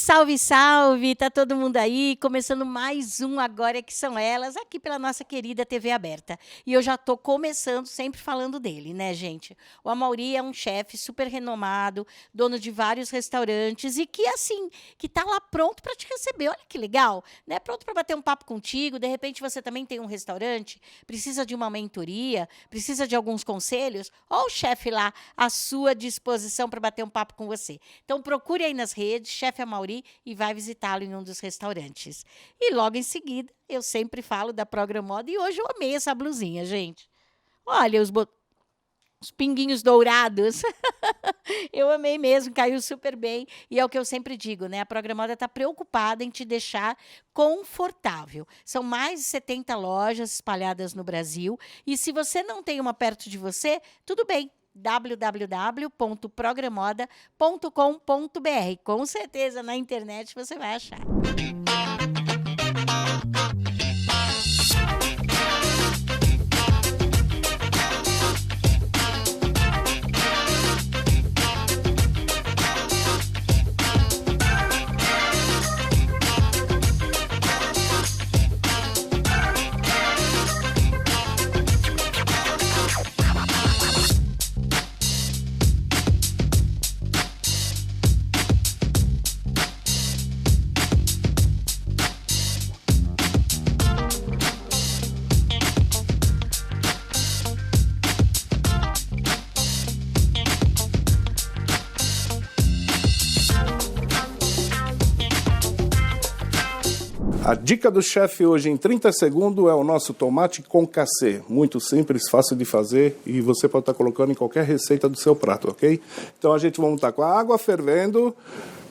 Salve, salve! Tá todo mundo aí? Começando mais um Agora é que são elas, aqui pela nossa querida TV aberta. E eu já tô começando sempre falando dele, né, gente? O Amaury é um chefe super renomado, dono de vários restaurantes e que, assim, que tá lá pronto para te receber. Olha que legal, né? Pronto para bater um papo contigo. De repente você também tem um restaurante, precisa de uma mentoria, precisa de alguns conselhos. Ó, o chefe lá à sua disposição para bater um papo com você. Então procure aí nas redes, chefe Amaury, e vai visitá-lo em um dos restaurantes. E logo em seguida, eu sempre falo da Programoda e hoje eu amei essa blusinha, gente. Olha os pinguinhos dourados. Eu amei mesmo, caiu super bem. E é o que eu sempre digo, né? A Programoda está preocupada em te deixar confortável. São mais de 70 lojas espalhadas no Brasil. E se você não tem uma perto de você, tudo bem. www.programoda.com.br. Com certeza na internet você vai achar. A dica do chefe hoje em 30 segundos é o nosso tomate concassê. Muito simples, fácil de fazer e você pode estar colocando em qualquer receita do seu prato, ok? Então a gente vai estar com a água fervendo,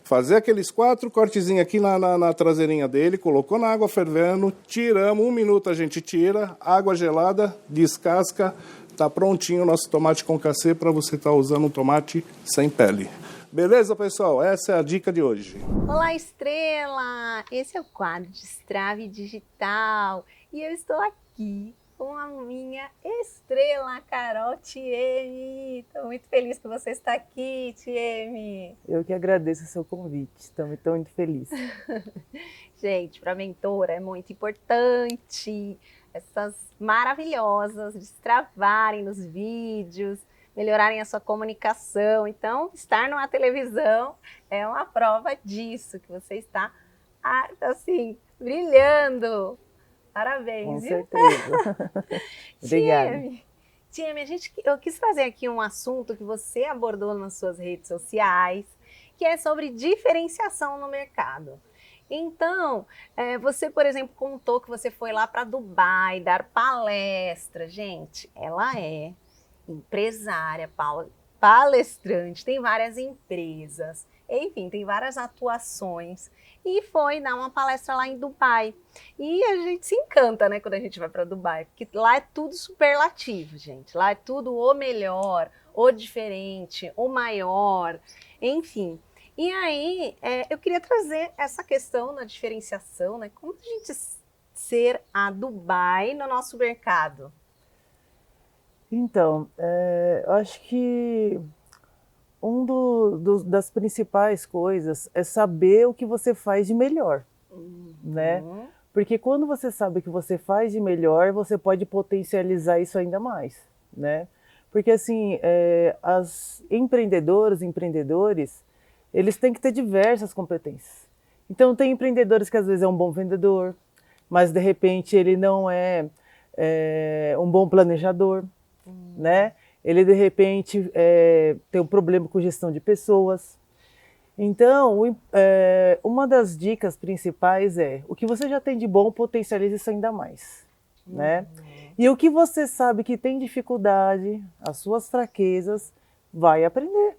fazer aqueles 4 cortezinhos aqui na traseirinha dele, colocou na água fervendo, tiramos, 1 minuto a gente tira, água gelada, descasca, está prontinho o nosso tomate concassê para você estar usando um tomate sem pele. Beleza, pessoal? Essa é a dica de hoje. Olá, Estrela! Esse é o quadro Destrave Digital e eu estou aqui com a minha estrela, Carol Thieme. Estou muito feliz que você está aqui, Thieme. Eu que agradeço o seu convite, estou muito feliz. Gente, para mentora é muito importante essas maravilhosas destravarem nos vídeos, melhorarem a sua comunicação. Então, estar numa televisão é uma prova disso, que você está, assim, brilhando. Parabéns. Com certeza. Obrigada. Thieme, eu quis fazer aqui um assunto que você abordou nas suas redes sociais, que é sobre diferenciação no mercado. Então, você, por exemplo, contou que você foi lá para Dubai dar palestra. Gente, ela é empresária, palestrante, tem várias empresas, enfim, tem várias atuações e foi dar uma palestra lá em Dubai. E a gente se encanta, né, quando a gente vai para Dubai, porque lá é tudo superlativo, gente. Lá é tudo o melhor, o diferente, o maior, enfim. E aí, eu queria trazer essa questão da diferenciação, né? Como a gente ser a Dubai no nosso mercado? Então, eu acho que das principais coisas é saber o que você faz de melhor, né? Porque quando você sabe o que você faz de melhor, você pode potencializar isso ainda mais, né? Porque assim, as empreendedoras, empreendedores, eles têm que ter diversas competências. Então tem empreendedores que às vezes é um bom vendedor, mas de repente ele não é um bom planejador, né? Ele de repente tem um problema com gestão de pessoas. Então, uma das dicas principais é o que você já tem de bom, potencialize isso ainda mais, né? E o que você sabe que tem dificuldade, as suas fraquezas, vai aprender,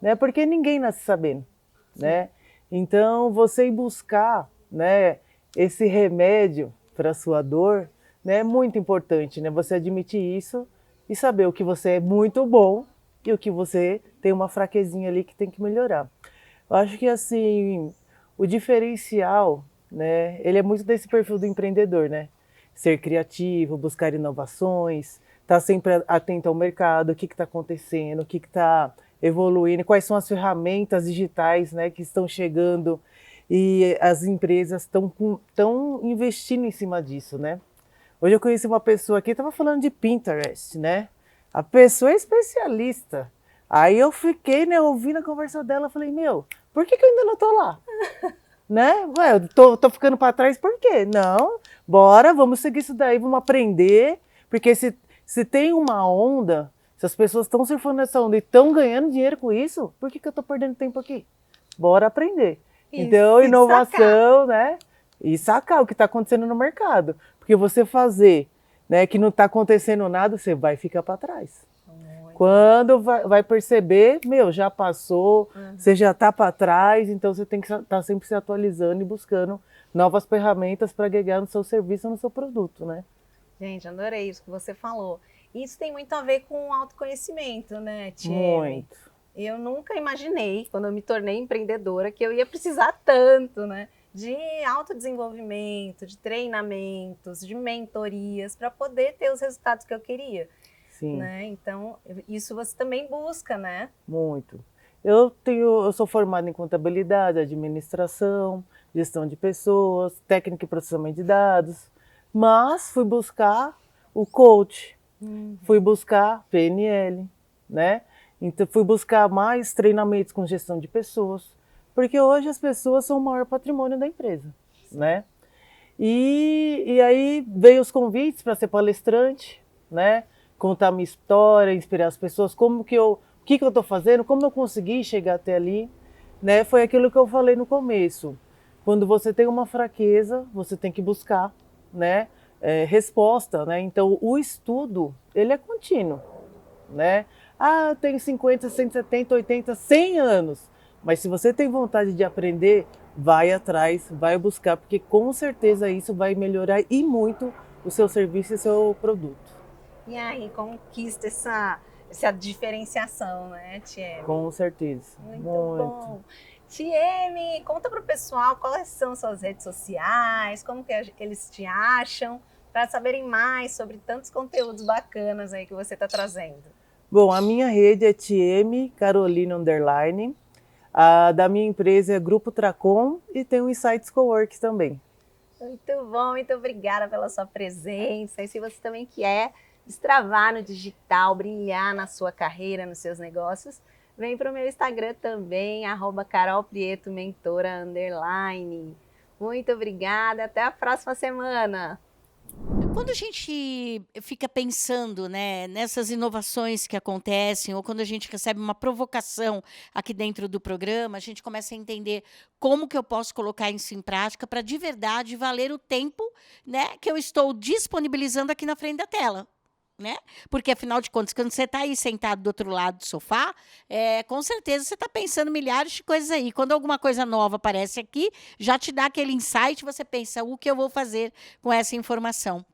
né? Porque ninguém nasce sabendo, né? Então, você ir buscar, né, esse remédio para a sua dor, né, é muito importante, né? Você admitir isso e saber o que você é muito bom e o que você tem uma fraquezinha ali que tem que melhorar. Eu acho que assim, o diferencial, né, ele é muito desse perfil do empreendedor, né? Ser criativo, buscar inovações, estar sempre atento ao mercado, o que está acontecendo, o que está evoluindo, quais são as ferramentas digitais, né, que estão chegando e as empresas estão investindo em cima disso, né? Hoje eu conheci uma pessoa aqui, estava falando de Pinterest, né? A pessoa é especialista. Aí eu fiquei, né, ouvindo a conversa dela, falei, meu, por que eu ainda não tô lá? Né? Ué, eu tô ficando para trás por quê? Não, bora, vamos seguir isso daí, vamos aprender, porque se tem uma onda, se as pessoas estão surfando nessa onda e estão ganhando dinheiro com isso, por que eu tô perdendo tempo aqui? Bora aprender. Isso, Então, e inovação, né? E sacar o que está acontecendo no mercado. Porque você fazer, né, que não está acontecendo nada, você vai ficar para trás. Quando vai perceber, meu, já passou, você já está para trás, então você tem que estar sempre se atualizando e buscando novas ferramentas para agregar no seu serviço ou no seu produto, né? Gente, adorei isso que você falou. Isso tem muito a ver com o autoconhecimento, né, Tia? Muito. Eu nunca imaginei, quando eu me tornei empreendedora, que eu ia precisar tanto, né? De autodesenvolvimento, de treinamentos, de mentorias, para poder ter os resultados que eu queria. Sim. Né? Então, isso você também busca, né? Muito. Eu sou formada em contabilidade, administração, gestão de pessoas, técnica e processamento de dados, mas fui buscar o coach, fui buscar PNL, né? Então fui buscar mais treinamentos com gestão de pessoas, porque hoje as pessoas são o maior patrimônio da empresa, né? E aí veio os convites para ser palestrante, né? Contar minha história, inspirar as pessoas, o que eu estou fazendo, como eu consegui chegar até ali, né? Foi aquilo que eu falei no começo. Quando você tem uma fraqueza, você tem que buscar, né? Resposta, né? Então o estudo, ele é contínuo, né? Ah, eu tenho 50, 170, 80, 100 anos, mas se você tem vontade de aprender, vai atrás, vai buscar, porque com certeza isso vai melhorar e muito o seu serviço e o seu produto. E aí, conquista essa diferenciação, né, Tieme? Com certeza. Muito bom. Tieme, conta para o pessoal quais são suas redes sociais, como que eles te acham, para saberem mais sobre tantos conteúdos bacanas aí que você está trazendo. Bom, a minha rede é Tieme Carolina _. A da minha empresa é Grupo Tracom e tem o Insights Cowork também. Muito bom, muito obrigada pela sua presença. E se você também quer destravar no digital, brilhar na sua carreira, nos seus negócios, vem para o meu Instagram também, @carolprieto_mentora_. Muito obrigada, até a próxima semana. Quando a gente fica pensando, né, nessas inovações que acontecem, ou quando a gente recebe uma provocação aqui dentro do programa, a gente começa a entender como que eu posso colocar isso em prática para de verdade valer o tempo, né, que eu estou disponibilizando aqui na frente da tela. Né? Porque, afinal de contas, quando você está aí sentado do outro lado do sofá, com certeza você está pensando milhares de coisas aí. Quando alguma coisa nova aparece aqui, já te dá aquele insight, você pensa, o que eu vou fazer com essa informação?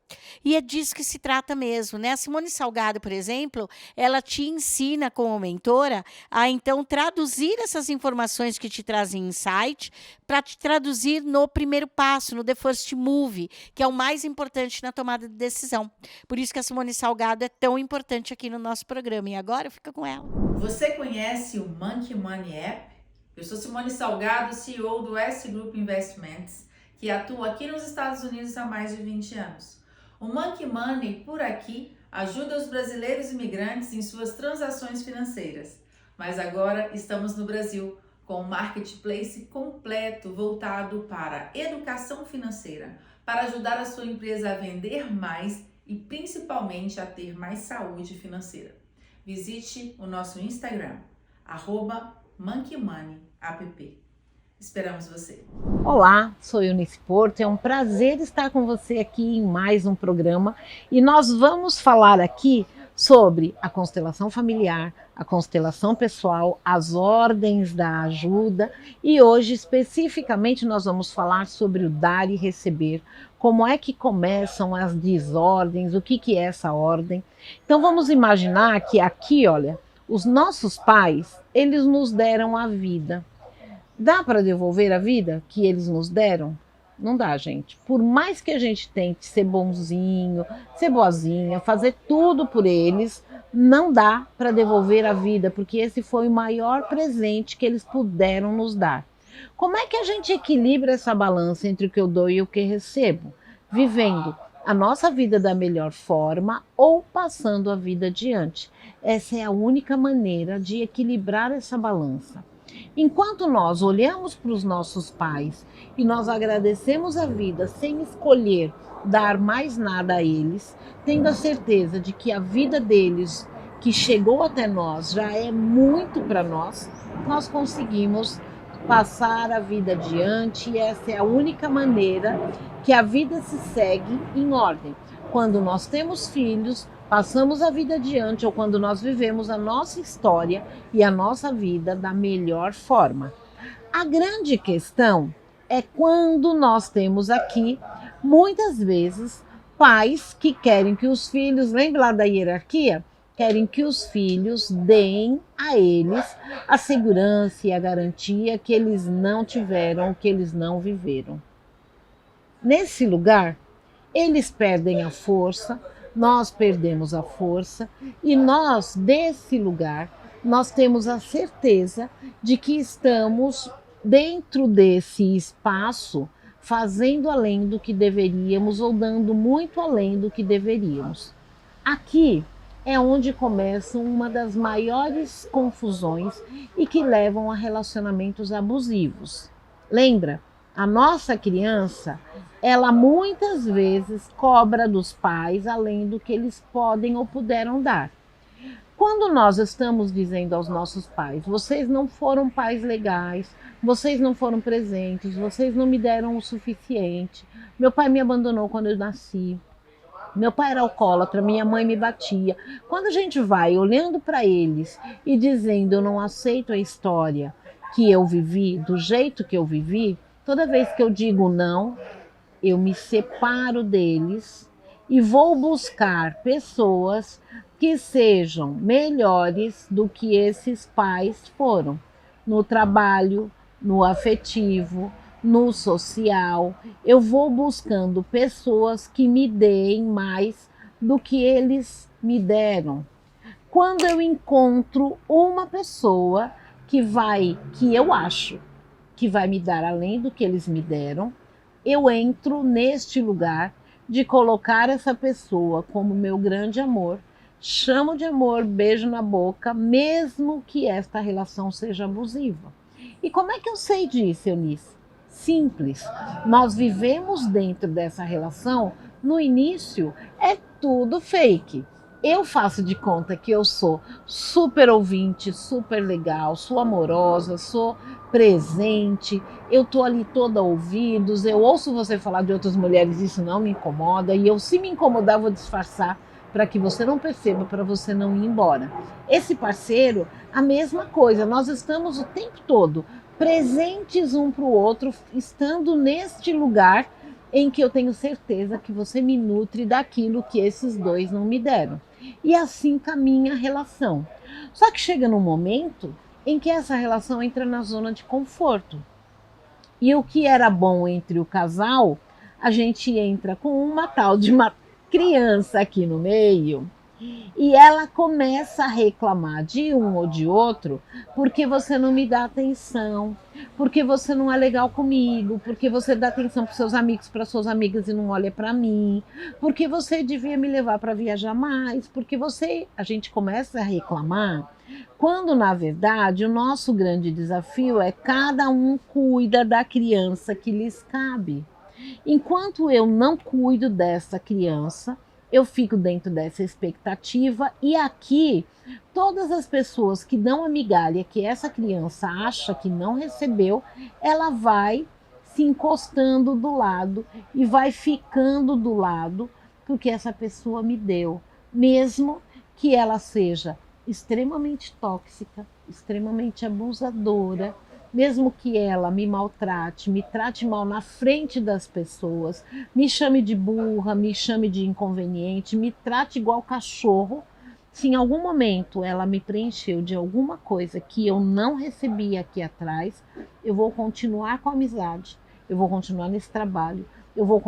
E é disso que se trata mesmo, né? A Simone Salgado, por exemplo, ela te ensina como mentora a, então, traduzir essas informações que te trazem insight para te traduzir no primeiro passo, no The First Move, que é o mais importante na tomada de decisão. Por isso que a Simone Salgado é tão importante aqui no nosso programa. E agora fica com ela. Você conhece o Monkey Money App? Eu sou Simone Salgado, CEO do S Group Investments, que atua aqui nos Estados Unidos há mais de 20 anos. O Monkey Money, por aqui, ajuda os brasileiros imigrantes em suas transações financeiras. Mas agora estamos no Brasil, com um marketplace completo voltado para educação financeira, para ajudar a sua empresa a vender mais e principalmente a ter mais saúde financeira. Visite o nosso Instagram, @monkeymoney_app. Esperamos você. Olá, sou Eunice Porto, é um prazer estar com você aqui em mais um programa e nós vamos falar aqui sobre a constelação familiar, a constelação pessoal, as ordens da ajuda e hoje especificamente nós vamos falar sobre o dar e receber, como é que começam as desordens, o que é essa ordem. Então vamos imaginar que aqui, olha, os nossos pais, eles nos deram a vida. Dá para devolver a vida que eles nos deram? Não dá, gente. Por mais que a gente tente ser bonzinho, ser boazinha, fazer tudo por eles, não dá para devolver a vida, porque esse foi o maior presente que eles puderam nos dar. Como é que a gente equilibra essa balança entre o que eu dou e o que recebo? Vivendo a nossa vida da melhor forma ou passando a vida adiante. Essa é a única maneira de equilibrar essa balança. Enquanto nós olhamos para os nossos pais e nós agradecemos a vida sem escolher dar mais nada a eles, tendo a certeza de que a vida deles que chegou até nós já é muito para nós, nós conseguimos passar a vida adiante e essa é a única maneira que a vida se segue em ordem. Quando nós temos filhos, passamos a vida adiante ou quando nós vivemos a nossa história e a nossa vida da melhor forma. A grande questão é quando nós temos aqui, muitas vezes, pais que querem que os filhos, lembra lá da hierarquia? Querem que os filhos deem a eles a segurança e a garantia que eles não tiveram, que eles não viveram. Nesse lugar, eles perdem a força, nós perdemos a força e nós, desse lugar, nós temos a certeza de que estamos dentro desse espaço fazendo além do que deveríamos ou dando muito além do que deveríamos. Aqui é onde começam uma das maiores confusões e que levam a relacionamentos abusivos. Lembra? A nossa criança, ela muitas vezes cobra dos pais além do que eles podem ou puderam dar. Quando nós estamos dizendo aos nossos pais, vocês não foram pais legais, vocês não foram presentes, vocês não me deram o suficiente, meu pai me abandonou quando eu nasci, meu pai era alcoólatra, minha mãe me batia. Quando a gente vai olhando para eles e dizendo eu não aceito a história que eu vivi, do jeito que eu vivi, toda vez que eu digo não, eu me separo deles e vou buscar pessoas que sejam melhores do que esses pais foram, no trabalho, no afetivo, no social. Eu vou buscando pessoas que me deem mais do que eles me deram. Quando eu encontro uma pessoa que eu acho que vai me dar além do que eles me deram, eu entro neste lugar de colocar essa pessoa como meu grande amor, chamo de amor, beijo na boca, mesmo que esta relação seja abusiva. E como é que eu sei disso, Eunice? Simples. Nós vivemos dentro dessa relação, no início é tudo fake. Eu faço de conta que eu sou super ouvinte, super legal, sou amorosa, sou presente, eu tô ali toda ouvidos, eu ouço você falar de outras mulheres, isso não me incomoda, e eu, se me incomodar, vou disfarçar para que você não perceba, para você não ir embora. Esse parceiro, a mesma coisa, nós estamos o tempo todo presentes um para o outro, estando neste lugar em que eu tenho certeza que você me nutre daquilo que esses dois não me deram. E assim caminha a relação. Só que chega num momento em que essa relação entra na zona de conforto. E o que era bom entre o casal, a gente entra com uma tal de uma criança aqui no meio, e ela começa a reclamar de um ou de outro, porque você não me dá atenção, porque você não é legal comigo, porque você dá atenção para seus amigos, para suas amigas e não olha para mim, porque você devia me levar para viajar mais, porque a gente começa a reclamar, quando na verdade o nosso grande desafio é cada um cuida da criança que lhes cabe. Enquanto eu não cuido dessa criança, eu fico dentro dessa expectativa e aqui todas as pessoas que dão a migalha que essa criança acha que não recebeu, ela vai se encostando do lado e vai ficando do lado porque essa pessoa me deu, mesmo que ela seja extremamente tóxica, extremamente abusadora, mesmo que ela me maltrate, me trate mal na frente das pessoas, me chame de burra, me chame de inconveniente, me trate igual cachorro, se em algum momento ela me preencheu de alguma coisa que eu não recebi aqui atrás, eu vou continuar com a amizade, eu vou continuar nesse trabalho, eu vou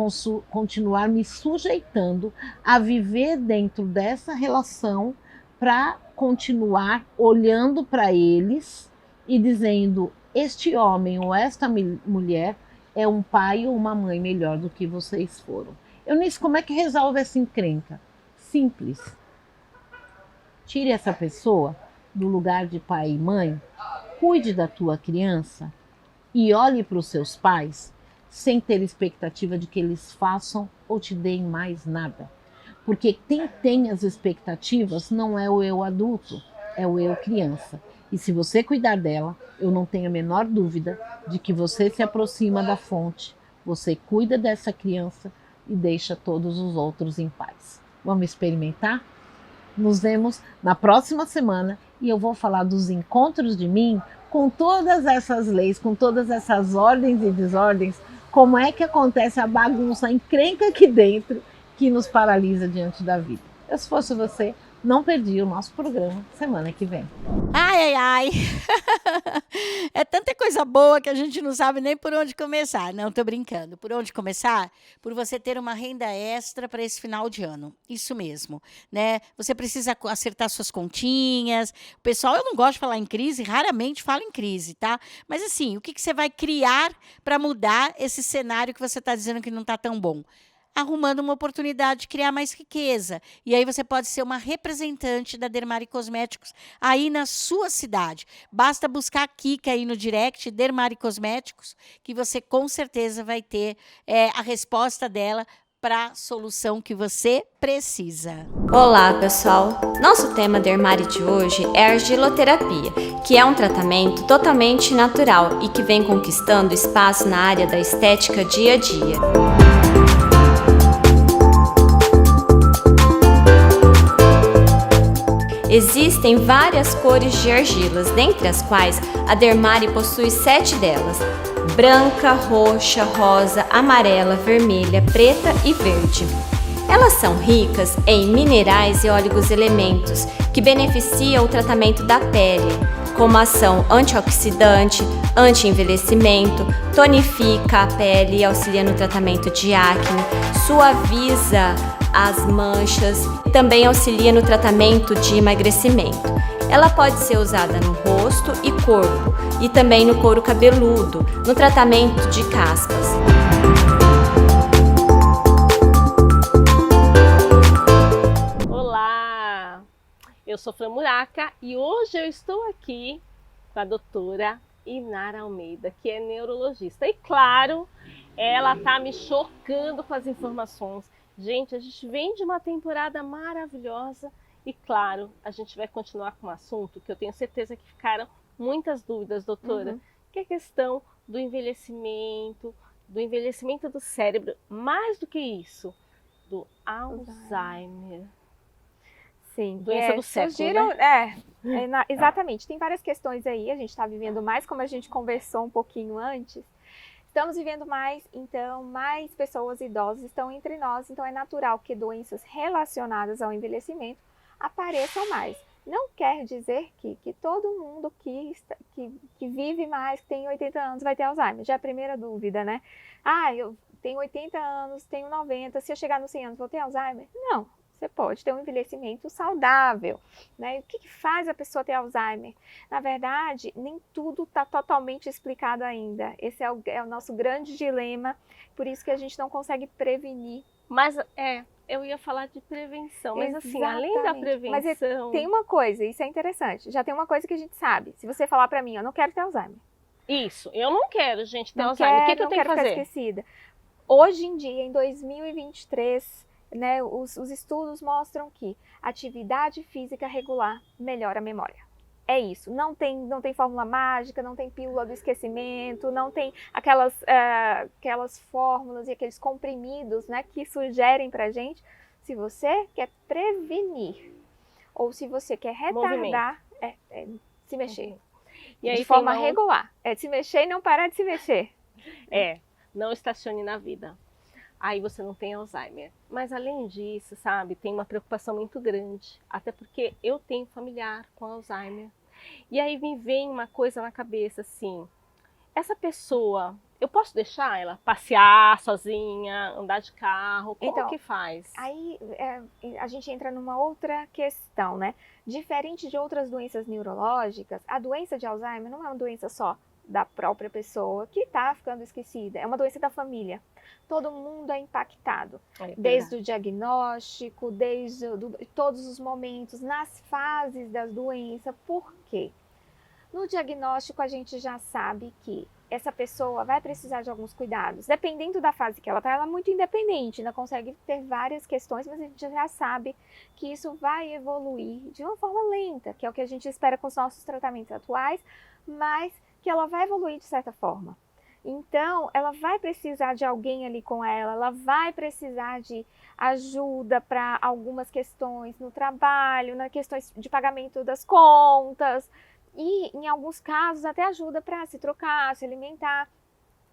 continuar me sujeitando a viver dentro dessa relação para continuar olhando para eles e dizendo: este homem ou esta mulher é um pai ou uma mãe melhor do que vocês foram. Eunice, como é que resolve essa encrenca? Simples. Tire essa pessoa do lugar de pai e mãe, cuide da tua criança e olhe para os seus pais sem ter expectativa de que eles façam ou te deem mais nada. Porque quem tem as expectativas não é o eu adulto, é o eu criança. E se você cuidar dela, eu não tenho a menor dúvida de que você se aproxima da fonte, você cuida dessa criança e deixa todos os outros em paz. Vamos experimentar? Nos vemos na próxima semana e eu vou falar dos encontros de mim com todas essas leis, com todas essas ordens e desordens, como é que acontece a bagunça, a encrenca aqui dentro que nos paralisa diante da vida. Eu, se fosse você, não perdia o nosso programa semana que vem. Ai, ai, ai. É tanta coisa boa que a gente não sabe nem por onde começar. Não, tô brincando. Por onde começar? Por você ter uma renda extra para esse final de ano. Isso mesmo, né? Você precisa acertar suas continhas. O pessoal, eu não gosto de falar em crise, raramente falo em crise, tá? Mas assim, o que você vai criar para mudar esse cenário que você está dizendo que não está tão bom? Arrumando uma oportunidade de criar mais riqueza. E aí você pode ser uma representante da Dermari Cosméticos aí na sua cidade. Basta buscar a Kika aí no direct, Dermari Cosméticos, que você com certeza vai ter a resposta dela para a solução que você precisa. Olá, pessoal! Nosso tema Dermari de hoje é a argiloterapia, que é um tratamento totalmente natural e que vem conquistando espaço na área da estética dia a dia. Existem várias cores de argilas, dentre as quais a Dermari possui 7 delas: branca, roxa, rosa, amarela, vermelha, preta e verde. Elas são ricas em minerais e elementos que beneficiam o tratamento da pele, como ação antioxidante, anti-envelhecimento, tonifica a pele e auxilia no tratamento de acne, suaviza as manchas e também auxilia no tratamento de emagrecimento. Ela pode ser usada no rosto e corpo e também no couro cabeludo, no tratamento de caspas. Olá, eu sou Fran Muraca e hoje eu estou aqui com a doutora Inara Almeida, que é neurologista. E claro, ela está me chocando com as informações. Gente, a gente vem de uma temporada maravilhosa e, claro, a gente vai continuar com um assunto que eu tenho certeza que ficaram muitas dúvidas, doutora, que é a questão do envelhecimento do cérebro, mais do que isso, do Alzheimer. Sim, Doença do século, né? Exatamente. Tem várias questões aí, a gente está vivendo mais, como a gente conversou um pouquinho antes. Estamos vivendo mais, então mais pessoas idosas estão entre nós, então é natural que doenças relacionadas ao envelhecimento apareçam mais. Não quer dizer que todo mundo que vive mais, que tem 80 anos, vai ter Alzheimer. Já é a primeira dúvida, né? Ah, eu tenho 80 anos, tenho 90, se eu chegar nos 100 anos vou ter Alzheimer? Não. Você pode ter um envelhecimento saudável, né? O que faz a pessoa ter Alzheimer? Na verdade, nem tudo está totalmente explicado ainda. Esse é o nosso grande dilema, por isso que a gente não consegue prevenir. Mas eu ia falar de prevenção, mas assim, além da prevenção... Mas tem uma coisa, isso é interessante, já tem uma coisa que a gente sabe. Se você falar para mim, eu não quero ter Alzheimer. Isso, eu não quero, gente, ter Alzheimer. O que eu tenho que fazer? Ficar esquecida. Hoje em dia, em 2023... né, os estudos mostram que atividade física regular melhora a memória. É isso, não tem fórmula mágica, não tem pílula do esquecimento, não tem aquelas fórmulas e aqueles comprimidos, né, que sugerem pra gente. Se você quer prevenir ou se você quer retardar, se mexer. E aí, de forma regular. É de se mexer e não parar de se mexer. Não estacione na vida. Aí você não tem Alzheimer. Mas além disso, sabe, tem uma preocupação muito grande. Até porque eu tenho familiar com Alzheimer. E aí me vem uma coisa na cabeça assim, essa pessoa, Eu posso deixar ela passear sozinha, andar de carro? Como Então, que faz? Aí a gente entra numa outra questão, né? Diferente de outras doenças neurológicas, a doença de Alzheimer não é uma doença só da própria pessoa que está ficando esquecida, é uma doença da família. Todo mundo é impactado, desde o diagnóstico, desde todos os momentos, nas fases das doenças. Por quê? No diagnóstico, a gente já sabe que essa pessoa vai precisar de alguns cuidados. Dependendo da fase que ela está, ela é muito independente, ainda consegue ter várias questões, mas a gente já sabe que isso vai evoluir de uma forma lenta, que é o que a gente espera com os nossos tratamentos atuais, mas que ela vai evoluir de certa forma. Então, ela vai precisar de alguém ali com ela vai precisar de ajuda para algumas questões no trabalho, nas questões de pagamento das contas, e em alguns casos até ajuda para se trocar, se alimentar.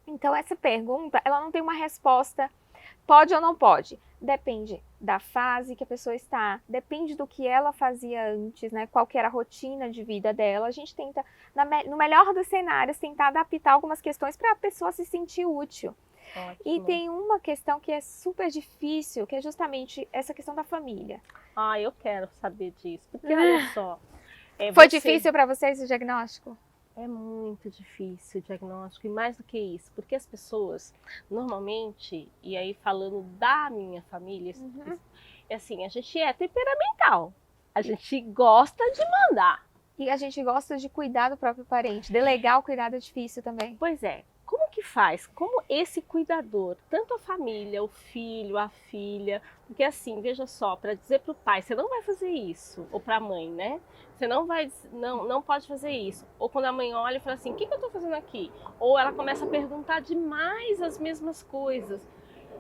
Então essa pergunta, ela não tem uma resposta, pode ou não pode. Depende da fase que a pessoa está, depende do que ela fazia antes, né? Qual que era a rotina de vida dela. A gente tenta, no melhor dos cenários, tentar adaptar algumas questões para a pessoa se sentir útil. Ótimo. E tem uma questão que é super difícil, que é justamente essa questão da família. Eu quero saber disso, porque olha só. Foi difícil para vocês o diagnóstico? É muito difícil o diagnóstico, e mais do que isso, porque as pessoas, normalmente, e aí falando da minha família, é assim, a gente é temperamental, a gente gosta de mandar. E a gente gosta de cuidar do próprio parente, delegar o cuidado é difícil também. Pois é, como que faz? Como esse cuidador, tanto a família, o filho, a filha, porque assim, veja só, para dizer para o pai, você não vai fazer isso, ou para a mãe, né? Você não pode fazer isso. Ou quando a mãe olha e fala assim, o que eu estou fazendo aqui? Ou ela começa a perguntar demais as mesmas coisas.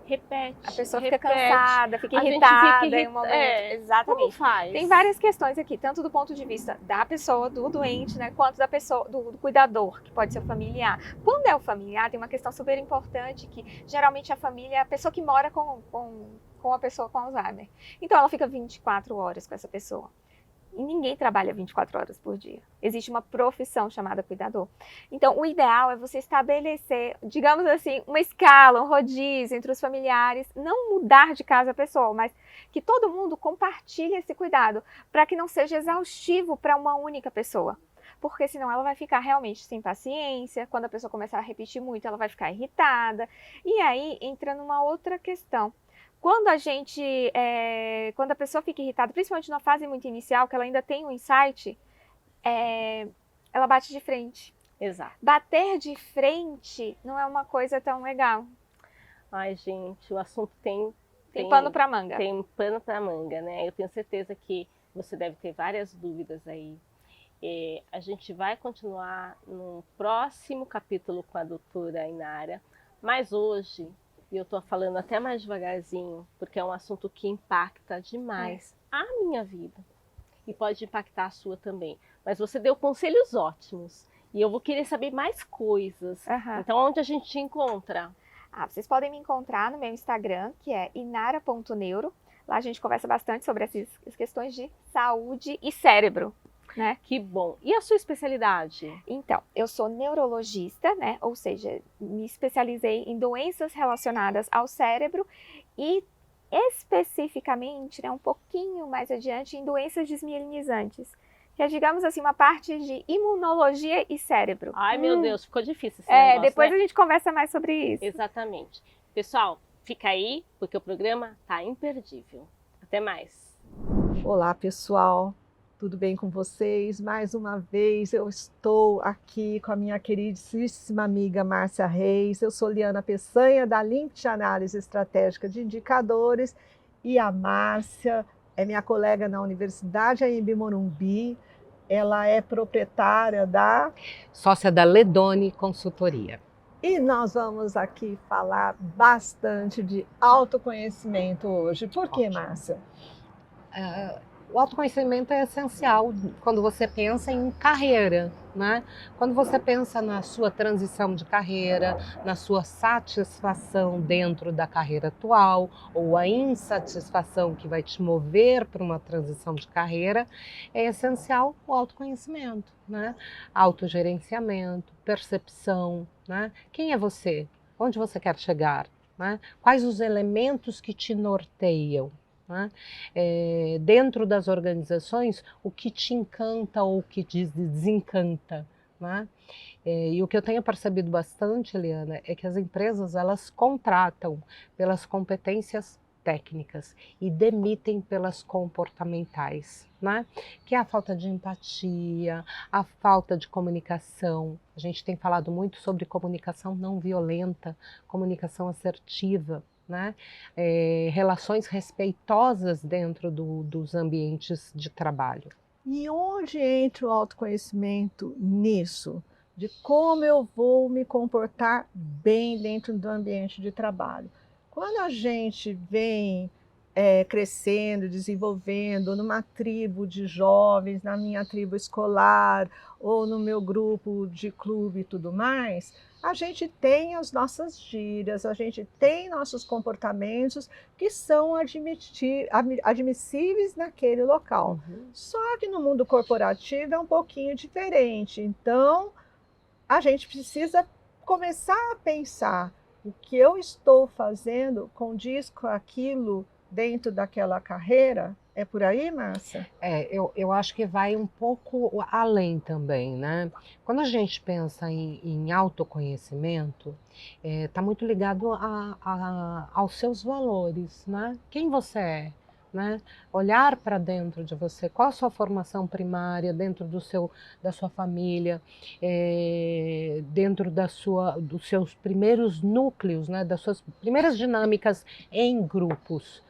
Repete. A pessoa fica cansada, fica irritada em um momento. Exatamente. Como faz? Tem várias questões aqui, tanto do ponto de vista da pessoa, do doente, né, quanto da pessoa, do cuidador, que pode ser o familiar. Quando é o familiar, tem uma questão super importante, que geralmente a família é a pessoa que mora com a pessoa com Alzheimer. Então ela fica 24 horas com essa pessoa. E ninguém trabalha 24 horas por dia. Existe uma profissão chamada cuidador. Então, o ideal é você estabelecer, digamos assim, uma escala, um rodízio entre os familiares, não mudar de casa a pessoa, mas que todo mundo compartilhe esse cuidado, para que não seja exaustivo para uma única pessoa. Porque senão ela vai ficar realmente sem paciência, quando a pessoa começar a repetir muito, ela vai ficar irritada. E aí entra numa outra questão. Quando quando a pessoa fica irritada, principalmente na fase muito inicial, que ela ainda tem um insight, ela bate de frente. Exato. Bater de frente não é uma coisa tão legal. Ai, gente, o assunto tem pano pra manga. Tem pano pra manga, né? Eu tenho certeza que você deve ter várias dúvidas aí. A gente vai continuar no próximo capítulo com a doutora Inara, mas hoje... E eu tô falando até mais devagarzinho, porque é um assunto que impacta demais a minha vida. E pode impactar a sua também. Mas você deu conselhos ótimos. E eu vou querer saber mais coisas. Então, onde a gente te encontra? Vocês podem me encontrar no meu Instagram, que é inara.neuro. Lá a gente conversa bastante sobre essas questões de saúde e cérebro. Né? Que bom. E a sua especialidade? Então, eu sou neurologista, né? Ou seja, me especializei em doenças relacionadas ao cérebro e especificamente, né, um pouquinho mais adiante, em doenças desmielinizantes. Que é, digamos assim, uma parte de imunologia e cérebro. Ai, meu Deus, ficou difícil esse negócio, depois, né? A gente conversa mais sobre isso. Exatamente. Pessoal, fica aí, porque o programa tá imperdível. Até mais. Olá, pessoal. Tudo bem com vocês? Mais uma vez eu estou aqui com a minha queridíssima amiga Márcia Reis. Eu sou Liana Peçanha, da Limpt Análise Estratégica de Indicadores, e a Márcia é minha colega na Universidade AMB Morumbi. Ela é proprietária da... Sócia da Ledone Consultoria. E nós vamos aqui falar bastante de autoconhecimento hoje. Por quê, Márcia? O autoconhecimento é essencial quando você pensa em carreira, né? Quando você pensa na sua transição de carreira, na sua satisfação dentro da carreira atual ou a insatisfação que vai te mover para uma transição de carreira, é essencial o autoconhecimento, né? Autogerenciamento, percepção, né? Quem é você? Onde você quer chegar? Né? Quais os elementos que te norteiam? Né? Dentro das organizações, o que te encanta ou o que te desencanta? Né? E o que eu tenho percebido bastante, Eliana, é que as empresas elas contratam pelas competências técnicas e demitem pelas comportamentais, né? Que é a falta de empatia, a falta de comunicação. A gente tem falado muito sobre comunicação não violenta, comunicação assertiva, né? Relações respeitosas dentro dos ambientes de trabalho. E onde entra o autoconhecimento nisso? De como eu vou me comportar bem dentro do ambiente de trabalho. Quando a gente vem crescendo, desenvolvendo numa tribo de jovens, na minha tribo escolar ou no meu grupo de clube e tudo mais, a gente tem as nossas gírias, a gente tem nossos comportamentos que são admissíveis naquele local. Só que no mundo corporativo é um pouquinho diferente. Então, a gente precisa começar a pensar o que eu estou fazendo condiz com aquilo dentro daquela carreira. É por aí, Márcia? Eu acho que vai um pouco além também, né? Quando a gente pensa em autoconhecimento, está muito ligado aos seus valores, né? Quem você é? Né? Olhar para dentro de você, qual a sua formação primária dentro da sua família, dentro dos seus primeiros núcleos, né? Das suas primeiras dinâmicas em grupos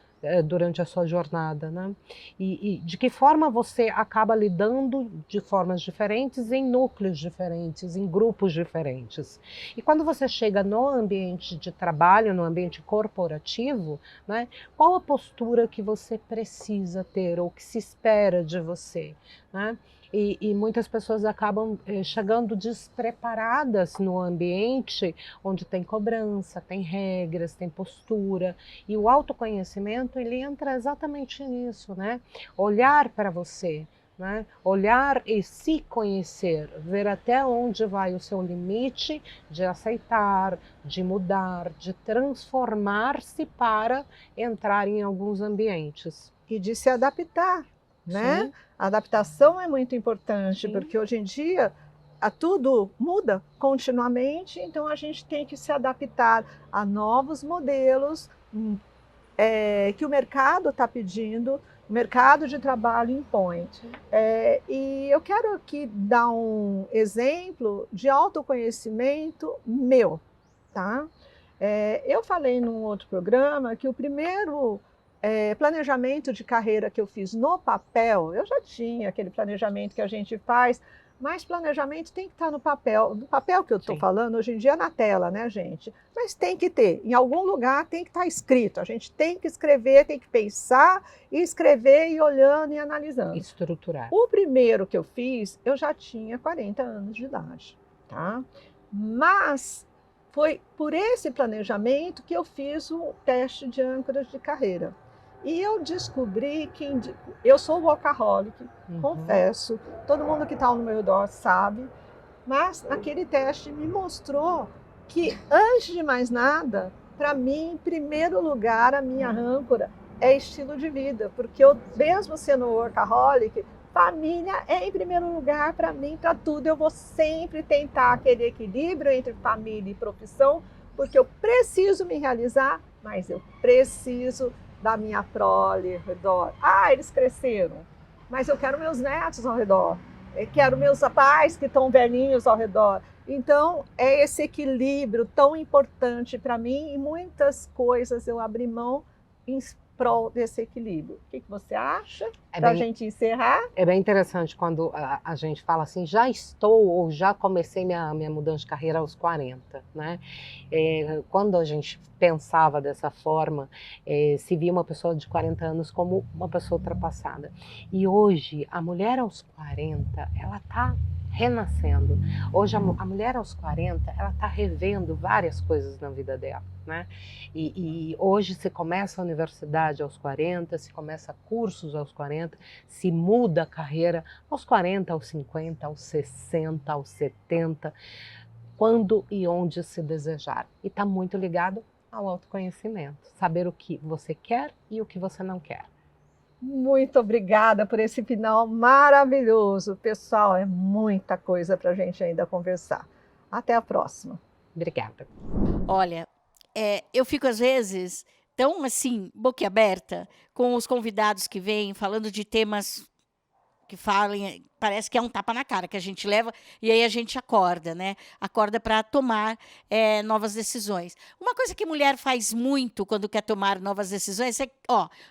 durante a sua jornada, né? E de que forma você acaba lidando de formas diferentes, em núcleos diferentes, em grupos diferentes. E quando você chega no ambiente de trabalho, no ambiente corporativo, né, qual a postura que você precisa ter ou que se espera de você, né? E muitas pessoas acabam chegando despreparadas no ambiente onde tem cobrança, tem regras, tem postura. E o autoconhecimento, ele entra exatamente nisso, né? Olhar para você, né? Olhar e se conhecer, ver até onde vai o seu limite de aceitar, de mudar, de transformar-se para entrar em alguns ambientes. E de se adaptar, né? Sim. A adaptação é muito importante, porque hoje em dia tudo muda continuamente, então a gente tem que se adaptar a novos modelos que o mercado está pedindo, o mercado de trabalho impõe. E eu quero aqui dar um exemplo de autoconhecimento meu, tá? Eu falei num outro programa que o primeiro planejamento de carreira que eu fiz no papel, eu já tinha aquele planejamento que a gente faz, mas planejamento tem que estar no papel que eu estou falando hoje em dia na tela, né, gente? Mas tem que ter, em algum lugar tem que estar escrito, a gente tem que escrever, tem que pensar e escrever e olhando e analisando. Estruturar. O primeiro que eu fiz, eu já tinha 40 anos de idade, tá? Mas foi por esse planejamento que eu fiz o teste de âncoras de carreira. E eu descobri que eu sou workaholic, confesso, todo mundo que está ao meu redor sabe, mas aquele teste me mostrou que, antes de mais nada, para mim, em primeiro lugar, a minha âncora é estilo de vida, porque eu, mesmo sendo workaholic, família é em primeiro lugar para mim, para tudo. Eu vou sempre tentar aquele equilíbrio entre família e profissão, porque eu preciso me realizar, mas eu preciso da minha prole ao redor. Eles cresceram, mas eu quero meus netos ao redor. Eu quero meus pais que estão velhinhos ao redor. Então, é esse equilíbrio tão importante para mim, e muitas coisas eu abri mão em prol desse equilíbrio. O que você acha? Para a gente encerrar? É bem interessante quando a gente fala assim, já estou ou já comecei minha mudança de carreira aos 40, né? Quando a gente pensava dessa forma, se via uma pessoa de 40 anos como uma pessoa ultrapassada. E hoje, a mulher aos 40, ela está renascendo. Hoje, a mulher aos 40, ela está revendo várias coisas na vida dela, né? E hoje se começa a universidade aos 40, se começa cursos aos 40, se muda a carreira aos 40, aos 50, aos 60, aos 70. quando e onde se desejar. E está muito ligado ao autoconhecimento, saber o que você quer e o que você não quer. Muito obrigada por esse final maravilhoso. Pessoal, é muita coisa para a gente ainda conversar. Até a próxima. Obrigada. Olha, eu fico às vezes tão assim, boquiaberta, com os convidados que vêm falando de temas que falem, parece que é um tapa na cara que a gente leva e aí a gente acorda, né? Acorda para tomar novas decisões. Uma coisa que mulher faz muito quando quer tomar novas decisões é,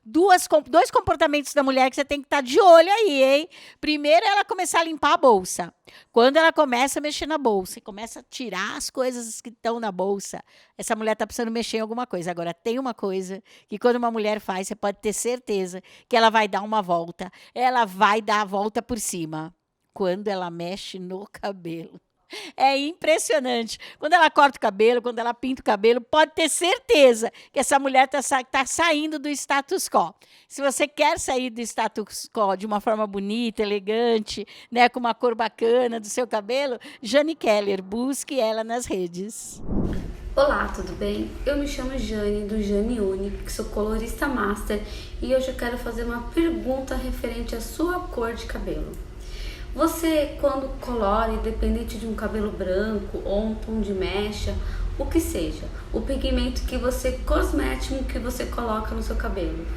dois comportamentos da mulher que você tem que estar de olho aí, hein? Primeiro, ela começar a limpar a bolsa. Quando ela começa a mexer na bolsa e começa a tirar as coisas que estão na bolsa, essa mulher está precisando mexer em alguma coisa. Agora, tem uma coisa que quando uma mulher faz, você pode ter certeza que ela vai dar uma volta. Ela vai dar a volta por cima. Quando ela mexe no cabelo. É impressionante. Quando ela corta o cabelo, quando ela pinta o cabelo, pode ter certeza que essa mulher tá saindo do status quo. Se você quer sair do status quo de uma forma bonita, elegante, né, com uma cor bacana do seu cabelo, Jane Keller, busque ela nas redes. Olá, tudo bem? Eu me chamo Jane, do Jane Unique, sou colorista master e hoje eu quero fazer uma pergunta referente à sua cor de cabelo. Você, quando colore, independente de um cabelo branco ou um tom de mecha, o que seja, o pigmento cosmético que você coloca no seu cabelo,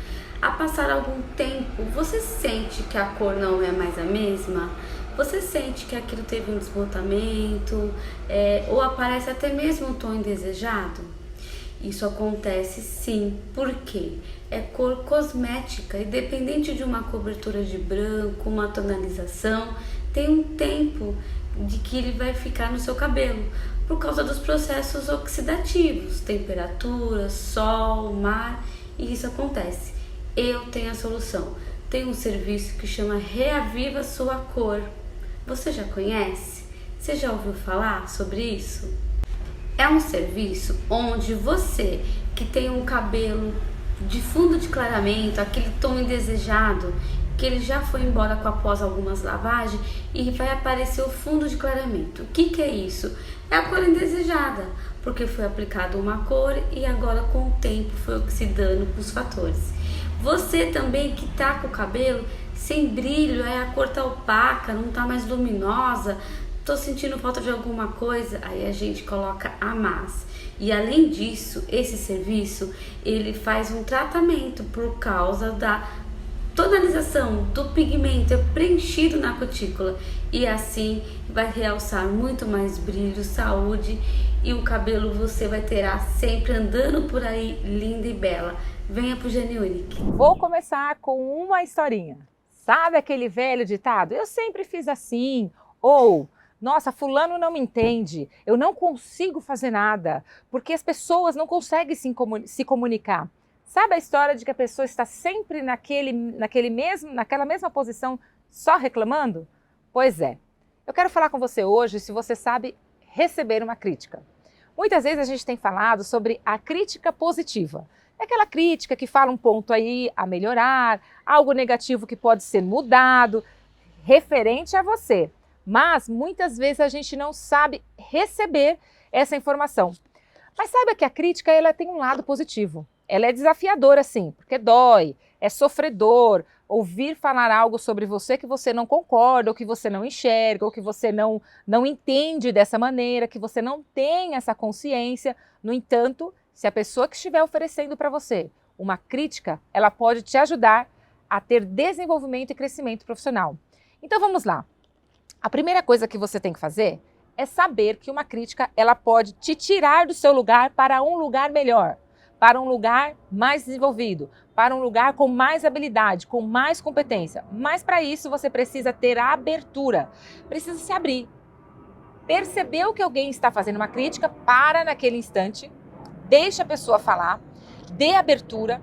a passar algum tempo, você sente que a cor não é mais a mesma? Você sente que aquilo teve um desbotamento, ou aparece até mesmo um tom indesejado? Isso acontece sim, porque é cor cosmética, independente de uma cobertura de branco, uma tonalização, tem um tempo de que ele vai ficar no seu cabelo, por causa dos processos oxidativos, temperatura, sol, mar, e isso acontece. Eu tenho a solução, tem um serviço que chama Reaviva Sua Cor. Você já conhece? Você já ouviu falar sobre isso? É um serviço onde você que tem um cabelo de fundo de clareamento, aquele tom indesejado, que ele já foi embora após algumas lavagens e vai aparecer o fundo de clareamento. O que é isso? É a cor indesejada, porque foi aplicada uma cor e agora com o tempo foi oxidando com os fatores. Você também que tá com o cabelo sem brilho, a cor tá opaca, não tá mais luminosa, tô sentindo falta de alguma coisa, aí a gente coloca a massa. E além disso, esse serviço, ele faz um tratamento por causa da tonalização do pigmento preenchido na cutícula. E assim vai realçar muito mais brilho, saúde e o cabelo você vai ter sempre andando por aí linda e bela. Venha pro Jane Unique. Vou começar com uma historinha. Sabe aquele velho ditado? Eu sempre fiz assim. Ou, nossa, fulano não me entende. Eu não consigo fazer nada. Porque as pessoas não conseguem se comunicar. Sabe a história de que a pessoa está sempre naquela mesma posição, só reclamando? Pois é. Eu quero falar com você hoje se você sabe receber uma crítica. Muitas vezes a gente tem falado sobre a crítica positiva. É aquela crítica que fala um ponto aí a melhorar, algo negativo que pode ser mudado, referente a você. Mas muitas vezes a gente não sabe receber essa informação. Mas saiba que a crítica ela tem um lado positivo. Ela é desafiadora sim, porque dói, é sofredor, ouvir falar algo sobre você que você não concorda, ou que você não enxerga, ou que você não entende dessa maneira, que você não tem essa consciência. No entanto, se a pessoa que estiver oferecendo para você uma crítica, ela pode te ajudar a ter desenvolvimento e crescimento profissional. Então vamos lá. A primeira coisa que você tem que fazer é saber que uma crítica ela pode te tirar do seu lugar para um lugar melhor, para um lugar mais desenvolvido, para um lugar com mais habilidade, com mais competência. Mas para isso você precisa ter a abertura, precisa se abrir. Percebeu que alguém está fazendo uma crítica, para naquele instante, deixa a pessoa falar, dê abertura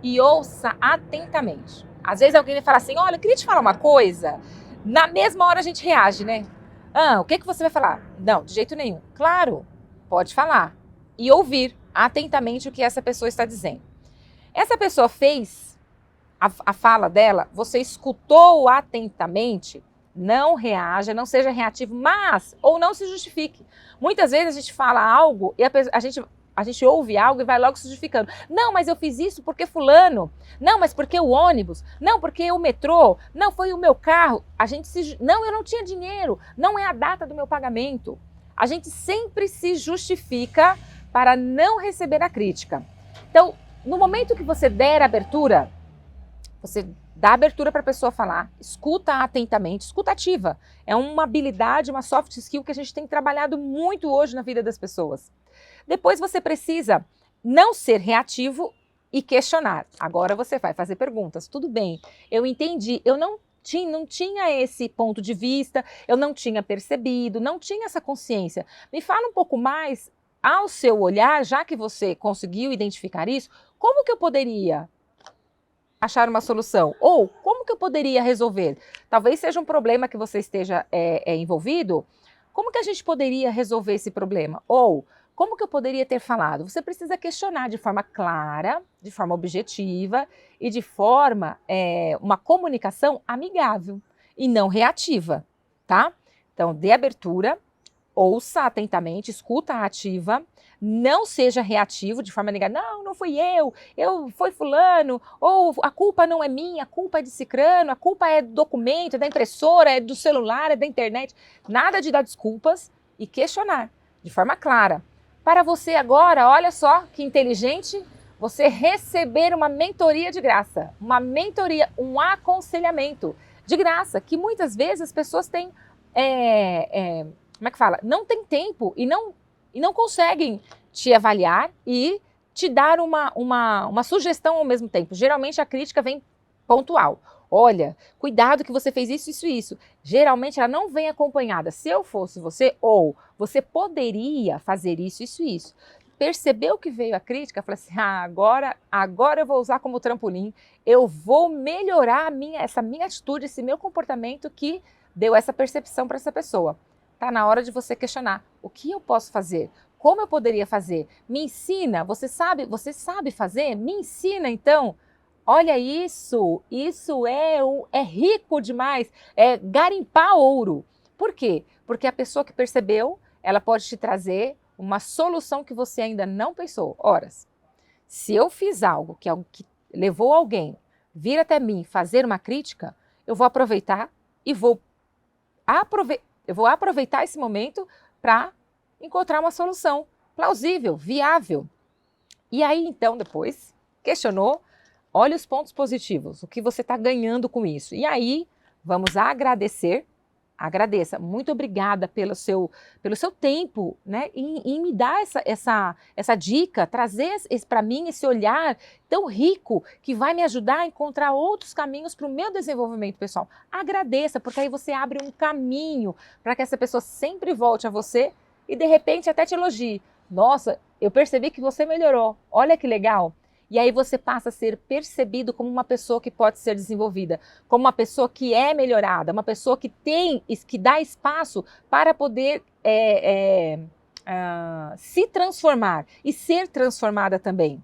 e ouça atentamente. Às vezes alguém vai falar assim, olha, eu queria te falar uma coisa. Na mesma hora a gente reage, né? O que você vai falar? Não, de jeito nenhum. Claro, pode falar e ouvir atentamente o que essa pessoa está dizendo. Essa pessoa fez a fala dela, você escutou atentamente, Não reaja, não seja reativo, mas, ou não se justifique. Muitas vezes a gente fala algo e a gente ouve algo e vai logo se justificando. Não, mas eu fiz isso porque fulano. Não, mas porque o ônibus. Não, porque o metrô. Não, foi o meu carro. Não, eu não tinha dinheiro. Não é a data do meu pagamento. A gente sempre se justifica para não receber a crítica. Então, no momento que você der abertura, você dá abertura para a pessoa falar, escuta atentamente, escuta ativa. É uma habilidade, uma soft skill que a gente tem trabalhado muito hoje na vida das pessoas. Depois você precisa não ser reativo e questionar. Agora você vai fazer perguntas. Tudo bem, eu entendi, eu não tinha esse ponto de vista, eu não tinha percebido, não tinha essa consciência. Me fala um pouco mais, ao seu olhar, já que você conseguiu identificar isso, como que eu poderia achar uma solução? Ou como que eu poderia resolver? Talvez seja um problema que você esteja envolvido. Como que a gente poderia resolver esse problema? Ou como que eu poderia ter falado? Você precisa questionar de forma clara, de forma objetiva e de forma, uma comunicação amigável e não reativa, tá? Então, dê abertura, ouça atentamente, escuta ativa, não seja reativo de forma negativa. Não fui eu, foi fulano, ou a culpa não é minha, a culpa é de cicrano, a culpa é do documento, é da impressora, é do celular, é da internet. Nada de dar desculpas e questionar de forma clara. Para você agora, olha só que inteligente, você receber uma mentoria de graça, uma mentoria, um aconselhamento de graça, que muitas vezes as pessoas têm, como é que fala? Não tem tempo e não conseguem te avaliar e te dar uma sugestão ao mesmo tempo. Geralmente a crítica vem pontual. Olha, cuidado que você fez isso, isso e isso. Geralmente ela não vem acompanhada. Se eu fosse você, ou você poderia fazer isso, isso e isso. Percebeu que veio a crítica, falou assim, agora eu vou usar como trampolim, eu vou melhorar essa minha atitude, esse meu comportamento que deu essa percepção para essa pessoa. Está na hora de você questionar, o que eu posso fazer? Como eu poderia fazer? Me ensina, você sabe fazer? Me ensina então. Olha isso é rico demais, é garimpar ouro. Por quê? Porque a pessoa que percebeu, ela pode te trazer uma solução que você ainda não pensou. Ora, se eu fiz algo que levou alguém vir até mim fazer uma crítica, eu vou aproveitar e vou aproveitar esse momento para encontrar uma solução plausível, viável. E aí, então, depois, questionou, olha os pontos positivos, o que você está ganhando com isso. E aí, vamos agradecer. Agradeça. Muito obrigada pelo seu tempo, né? em me dar essa dica, trazer para mim esse olhar tão rico que vai me ajudar a encontrar outros caminhos para o meu desenvolvimento pessoal. Agradeça, porque aí você abre um caminho para que essa pessoa sempre volte a você e de repente até te elogie. Nossa, eu percebi que você melhorou. Olha que legal. E aí você passa a ser percebido como uma pessoa que pode ser desenvolvida, como uma pessoa que é melhorada, uma pessoa que dá espaço para poder se transformar e ser transformada também.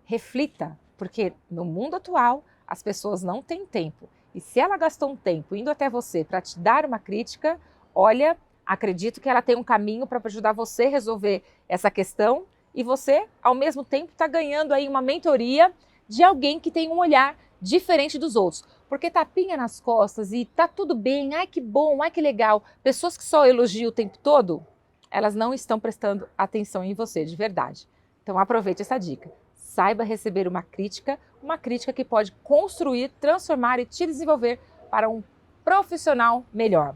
Reflita, porque no mundo atual as pessoas não têm tempo. E se ela gastou um tempo indo até você para te dar uma crítica, olha, acredito que ela tem um caminho para ajudar você a resolver essa questão. E você, ao mesmo tempo, está ganhando aí uma mentoria de alguém que tem um olhar diferente dos outros. Porque tapinha nas costas e tá tudo bem, ai que bom, ai que legal. Pessoas que só elogiam o tempo todo, elas não estão prestando atenção em você, de verdade. Então aproveite essa dica. Saiba receber uma crítica que pode construir, transformar e te desenvolver para um profissional melhor.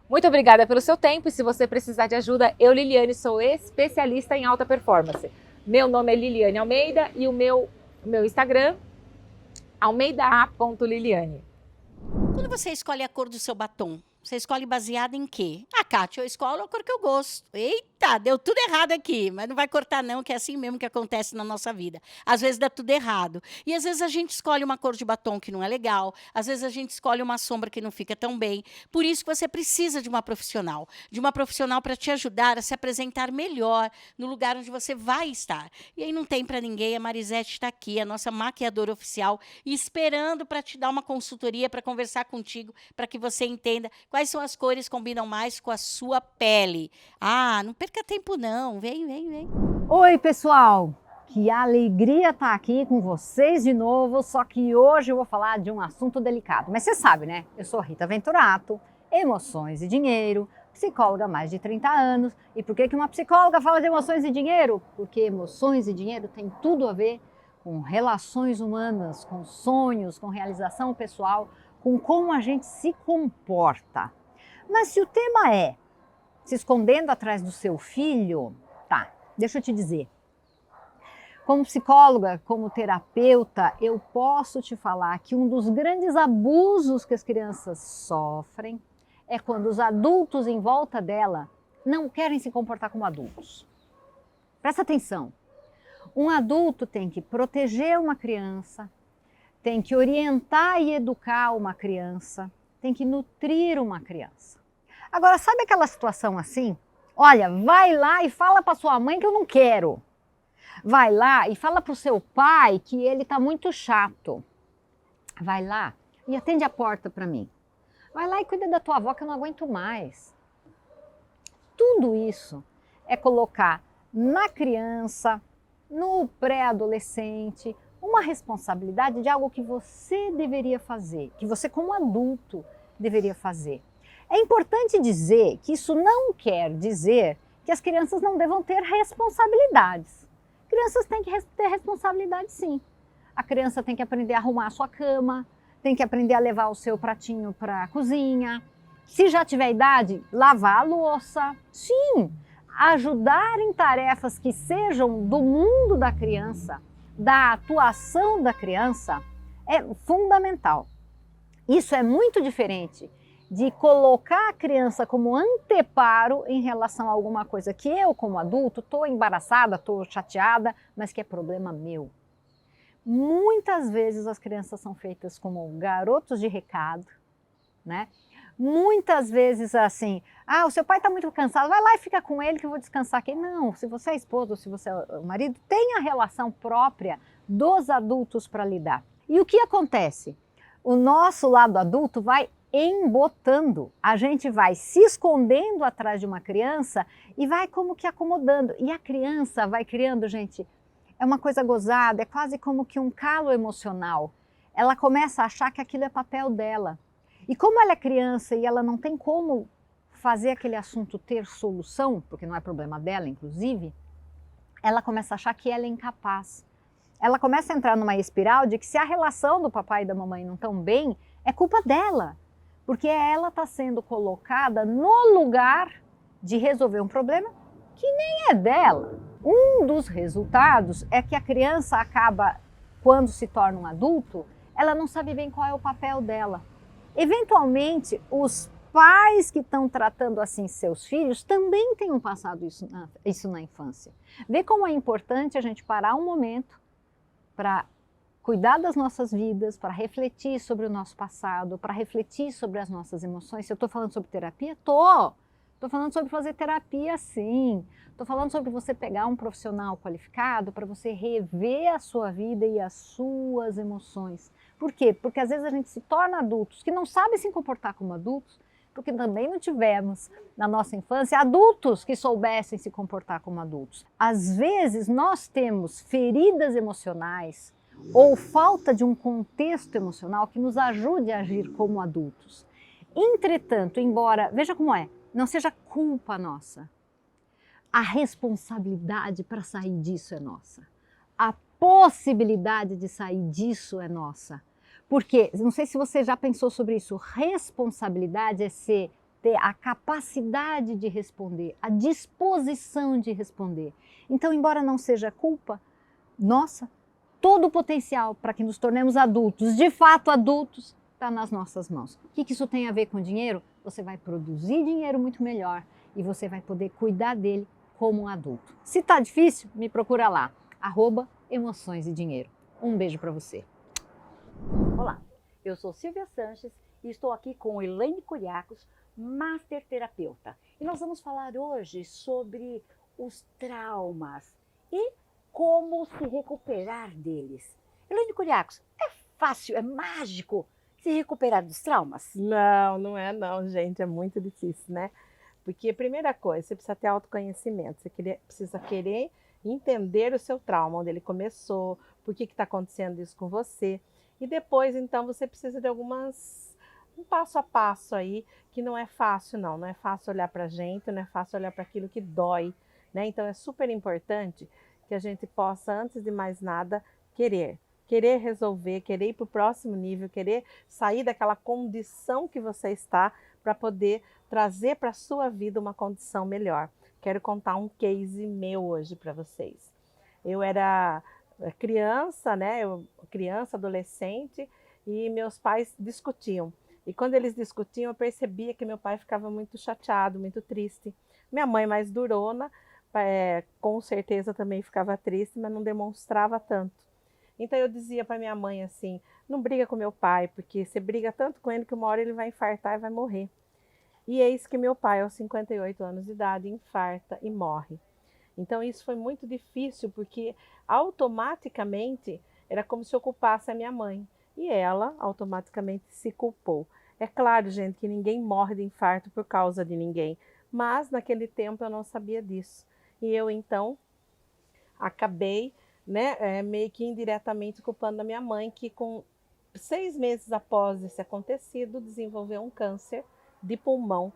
Muito obrigada pelo seu tempo e se você precisar de ajuda, eu, Liliane, sou especialista em alta performance. Meu nome é Liliane Almeida e o meu Instagram, almeida.liliane. Quando você escolhe a cor do seu batom, você escolhe baseado em quê? Kátia, eu escolho a cor que eu gosto. Eita! Tá, deu tudo errado aqui, mas não vai cortar não, que é assim mesmo que acontece na nossa vida. Às vezes dá tudo errado. E às vezes a gente escolhe uma cor de batom que não é legal, às vezes a gente escolhe uma sombra que não fica tão bem. Por isso que você precisa de uma profissional para te ajudar a se apresentar melhor no lugar onde você vai estar. E aí não tem para ninguém, a Marisete está aqui, a nossa maquiadora oficial, esperando para te dar uma consultoria, para conversar contigo, para que você entenda quais são as cores que combinam mais com a sua pele. Ah, não perca tempo não, vem. Oi, pessoal! Que alegria estar aqui com vocês de novo, só que hoje eu vou falar de um assunto delicado. Mas você sabe, né? Eu sou Rita Venturato, emoções e dinheiro, psicóloga há mais de 30 anos. E por que uma psicóloga fala de emoções e dinheiro? Porque emoções e dinheiro têm tudo a ver com relações humanas, com sonhos, com realização pessoal, com como a gente se comporta. Mas se o tema é se escondendo atrás do seu filho, tá, deixa eu te dizer. Como psicóloga, como terapeuta, eu posso te falar que um dos grandes abusos que as crianças sofrem é quando os adultos em volta dela não querem se comportar como adultos. Presta atenção. Um adulto tem que proteger uma criança, tem que orientar e educar uma criança, tem que nutrir uma criança. Agora, sabe aquela situação assim? Olha, vai lá e fala para sua mãe que eu não quero. Vai lá e fala para o seu pai que ele está muito chato. Vai lá e atende a porta para mim. Vai lá e cuida da tua avó que eu não aguento mais. Tudo isso é colocar na criança, no pré-adolescente, uma responsabilidade de algo que você deveria fazer, que você como adulto deveria fazer. É importante dizer que isso não quer dizer que as crianças não devam ter responsabilidades. Crianças têm que ter responsabilidade sim. A criança tem que aprender a arrumar a sua cama, tem que aprender a levar o seu pratinho para a cozinha. Se já tiver idade, lavar a louça. Sim, ajudar em tarefas que sejam do mundo da criança, da atuação da criança, é fundamental. Isso é muito diferente de colocar a criança como anteparo em relação a alguma coisa que eu, como adulto, estou embaraçada, estou chateada, mas que é problema meu. Muitas vezes as crianças são feitas como garotos de recado, né? Muitas vezes assim, o seu pai está muito cansado, vai lá e fica com ele que eu vou descansar aqui. Não, se você é esposa ou se você é o marido, tem a relação própria dos adultos para lidar. E o que acontece? O nosso lado adulto vai embotando, a gente vai se escondendo atrás de uma criança e vai como que acomodando. E a criança vai criando, gente, é uma coisa gozada, é quase como que um calo emocional. Ela começa a achar que aquilo é papel dela. E como ela é criança e ela não tem como fazer aquele assunto ter solução, porque não é problema dela, inclusive, ela começa a achar que ela é incapaz. Ela começa a entrar numa espiral de que se a relação do papai e da mamãe não estão bem, é culpa dela. Porque ela está sendo colocada no lugar de resolver um problema que nem é dela. Um dos resultados é que a criança acaba, quando se torna um adulto, ela não sabe bem qual é o papel dela. Eventualmente, os pais que estão tratando assim seus filhos também tenham passado isso na infância. Vê como é importante a gente parar um momento para cuidar das nossas vidas, para refletir sobre o nosso passado, para refletir sobre as nossas emoções. Se eu estou falando sobre terapia, estou falando sobre fazer terapia sim. Estou falando sobre você pegar um profissional qualificado para você rever a sua vida e as suas emoções. Por quê? Porque às vezes a gente se torna adultos que não sabem se comportar como adultos, porque também não tivemos na nossa infância adultos que soubessem se comportar como adultos. Às vezes nós temos feridas emocionais ou falta de um contexto emocional que nos ajude a agir como adultos. Entretanto, embora, veja como é, não seja culpa nossa, a responsabilidade para sair disso é nossa. A possibilidade de sair disso é nossa. Porque, não sei se você já pensou sobre isso, responsabilidade é ter a capacidade de responder, a disposição de responder. Então, embora não seja culpa nossa, todo o potencial para que nos tornemos adultos, de fato adultos, está nas nossas mãos. O que isso tem a ver com dinheiro? Você vai produzir dinheiro muito melhor e você vai poder cuidar dele como um adulto. Se tá difícil, me procura lá, @emoções e dinheiro. Um beijo para você. Olá, eu sou Silvia Sanches e estou aqui com Elaine Curiacos, Master Terapeuta. E nós vamos falar hoje sobre os traumas e como se recuperar deles. Elaine Curiacos, é fácil, é mágico se recuperar dos traumas? Não, não é não, gente, é muito difícil, né? Porque, primeira coisa, você precisa ter autoconhecimento, precisa querer entender o seu trauma, onde ele começou, por que está acontecendo isso com você. E depois, então, você precisa de um passo a passo aí, que não é fácil não é fácil olhar para a gente, não é fácil olhar para aquilo que dói, né? Então é super importante que a gente possa, antes de mais nada, querer resolver, querer ir para o próximo nível, querer sair daquela condição que você está para poder trazer para a sua vida uma condição melhor. Quero contar um case meu hoje para vocês. Eu era criança, né? Criança, adolescente, e meus pais discutiam. E quando eles discutiam, eu percebia que meu pai ficava muito chateado, muito triste. Minha mãe, mais durona, com certeza também ficava triste, mas não demonstrava tanto. Então eu dizia para minha mãe assim, não briga com meu pai, porque você briga tanto com ele que uma hora ele vai infartar e vai morrer. E eis que meu pai, aos 58 anos de idade, infarta e morre. Então isso foi muito difícil, porque automaticamente era como se eu culpasse a minha mãe. E ela automaticamente se culpou. É claro, gente, que ninguém morre de infarto por causa de ninguém. Mas naquele tempo eu não sabia disso. E eu então acabei, né, meio que indiretamente culpando a minha mãe, que com 6 meses após esse acontecido, desenvolveu um câncer de pulmão.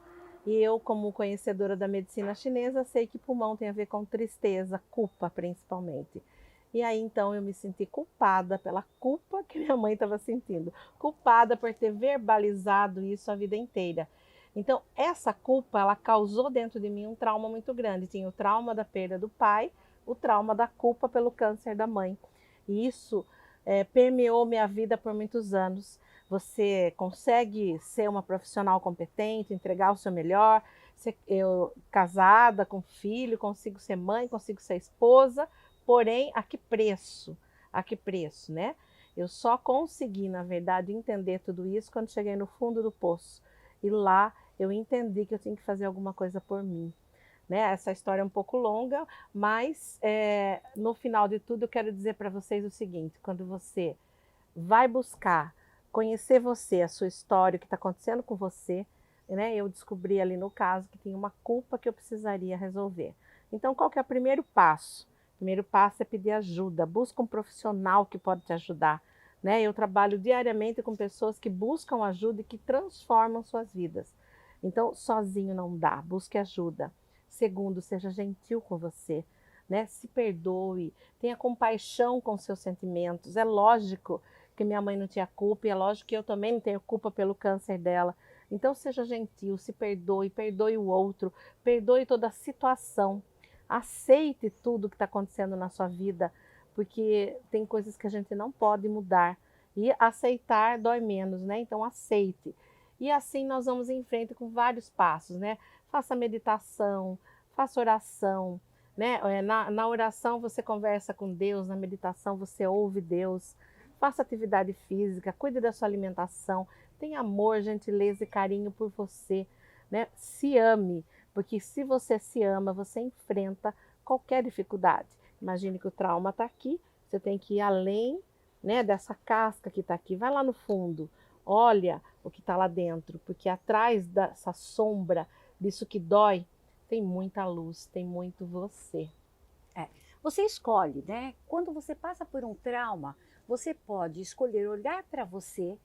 E eu, como conhecedora da medicina chinesa, sei que pulmão tem a ver com tristeza, culpa principalmente. E aí então eu me senti culpada pela culpa que minha mãe estava sentindo, culpada por ter verbalizado isso a vida inteira. Então essa culpa, ela causou dentro de mim um trauma muito grande. Tinha o trauma da perda do pai, o trauma da culpa pelo câncer da mãe. E isso permeou minha vida por muitos anos. Você consegue ser uma profissional competente, entregar o seu melhor. Eu, casada, com filho, consigo ser mãe, consigo ser esposa, porém, a que preço? A que preço, né? Eu só consegui, na verdade, entender tudo isso quando cheguei no fundo do poço. E lá eu entendi que eu tinha que fazer alguma coisa por mim. Né? Essa história é um pouco longa, mas no final de tudo eu quero dizer para vocês o seguinte: quando você vai buscar conhecer você, a sua história, o que está acontecendo com você, né? Eu descobri ali no caso que tinha uma culpa que eu precisaria resolver. Então, qual que é o primeiro passo? O primeiro passo é pedir ajuda, busca um profissional que pode te ajudar. Né? Eu trabalho diariamente com pessoas que buscam ajuda e que transformam suas vidas. Então, sozinho não dá, busque ajuda. Segundo, seja gentil com você, né? Se perdoe, tenha compaixão com seus sentimentos. É lógico que minha mãe não tinha culpa, e é lógico que eu também não tenho culpa pelo câncer dela. Então seja gentil, se perdoe, perdoe o outro, perdoe toda a situação. Aceite tudo que está acontecendo na sua vida, porque tem coisas que a gente não pode mudar. E aceitar dói menos, né? Então aceite. E assim nós vamos em frente com vários passos, né? Faça meditação, faça oração, né? Na oração você conversa com Deus, na meditação você ouve Deus. Faça atividade física, cuide da sua alimentação, tenha amor, gentileza e carinho por você, né? Se ame, porque se você se ama, você enfrenta qualquer dificuldade. Imagine que o trauma está aqui, você tem que ir além, né, dessa casca que está aqui, vai lá no fundo, olha o que está lá dentro, porque atrás dessa sombra, disso que dói, tem muita luz, tem muito você. Você escolhe, né? Quando você passa por um trauma, você pode escolher olhar para você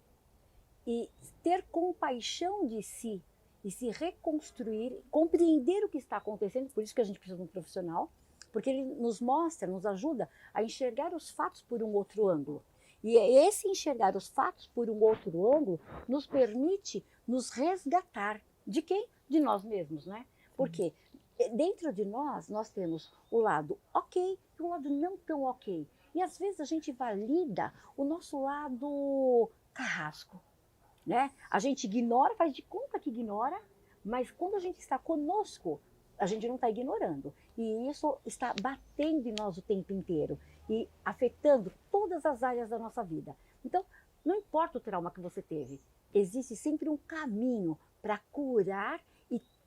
e ter compaixão de si e se reconstruir, compreender o que está acontecendo. Por isso que a gente precisa de um profissional, porque ele nos mostra, nos ajuda a enxergar os fatos por um outro ângulo. E esse enxergar os fatos por um outro ângulo nos permite nos resgatar. De quem? De nós mesmos, né? Porque dentro de nós, nós temos o lado ok e o lado não tão ok. E às vezes a gente valida o nosso lado carrasco, né? A gente ignora, faz de conta que ignora, mas quando a gente está conosco, a gente não está ignorando. E isso está batendo em nós o tempo inteiro e afetando todas as áreas da nossa vida. Então, não importa o trauma que você teve, existe sempre um caminho para curar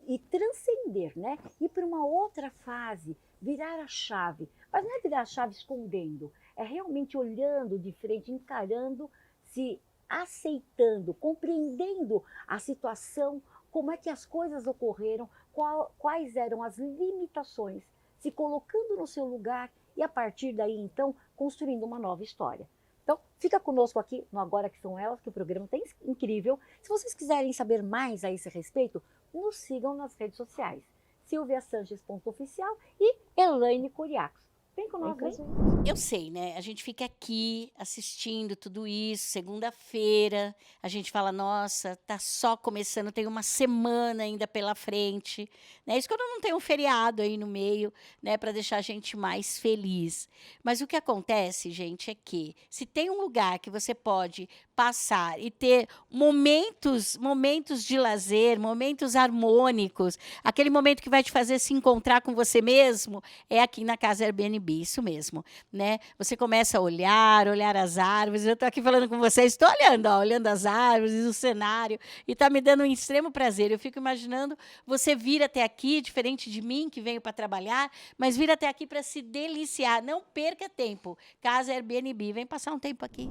e transcender, né? Ir para uma outra fase, virar a chave. Mas não é virar a chave escondendo, é realmente olhando de frente, encarando, se aceitando, compreendendo a situação, como é que as coisas ocorreram, quais eram as limitações, se colocando no seu lugar e a partir daí, então, construindo uma nova história. Então, fica conosco aqui no Agora Que São Elas, que o programa está incrível. Se vocês quiserem saber mais a esse respeito, nos sigam nas redes sociais. silviasanches.oficial e Elaine Curiacos. Vem com nós, vem. Eu sei, né? A gente fica aqui assistindo tudo isso, segunda-feira, a gente fala, nossa, tá só começando, tem uma semana ainda pela frente, né? Isso quando não tem um feriado aí no meio, né, para deixar a gente mais feliz. Mas o que acontece, gente, é que se tem um lugar que você pode passar e ter momentos de lazer, momentos harmônicos, aquele momento que vai te fazer se encontrar com você mesmo, é aqui na Casa Airbnb, isso mesmo, né? Você começa a olhar as árvores, eu estou aqui falando com vocês, estou olhando, ó, olhando as árvores, o cenário, e está me dando um extremo prazer. Eu fico imaginando você vir até aqui, diferente de mim, que venho para trabalhar, mas vir até aqui para se deliciar, não perca tempo. Casa Airbnb, vem passar um tempo aqui.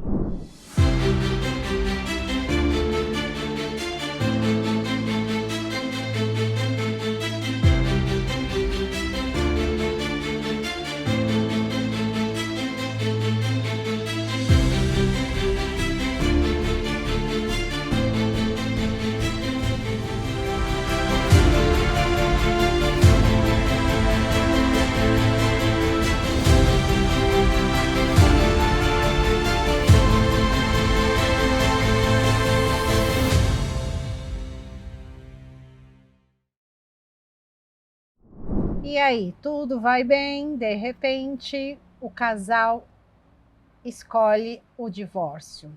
E aí, tudo vai bem? De repente, o casal escolhe o divórcio.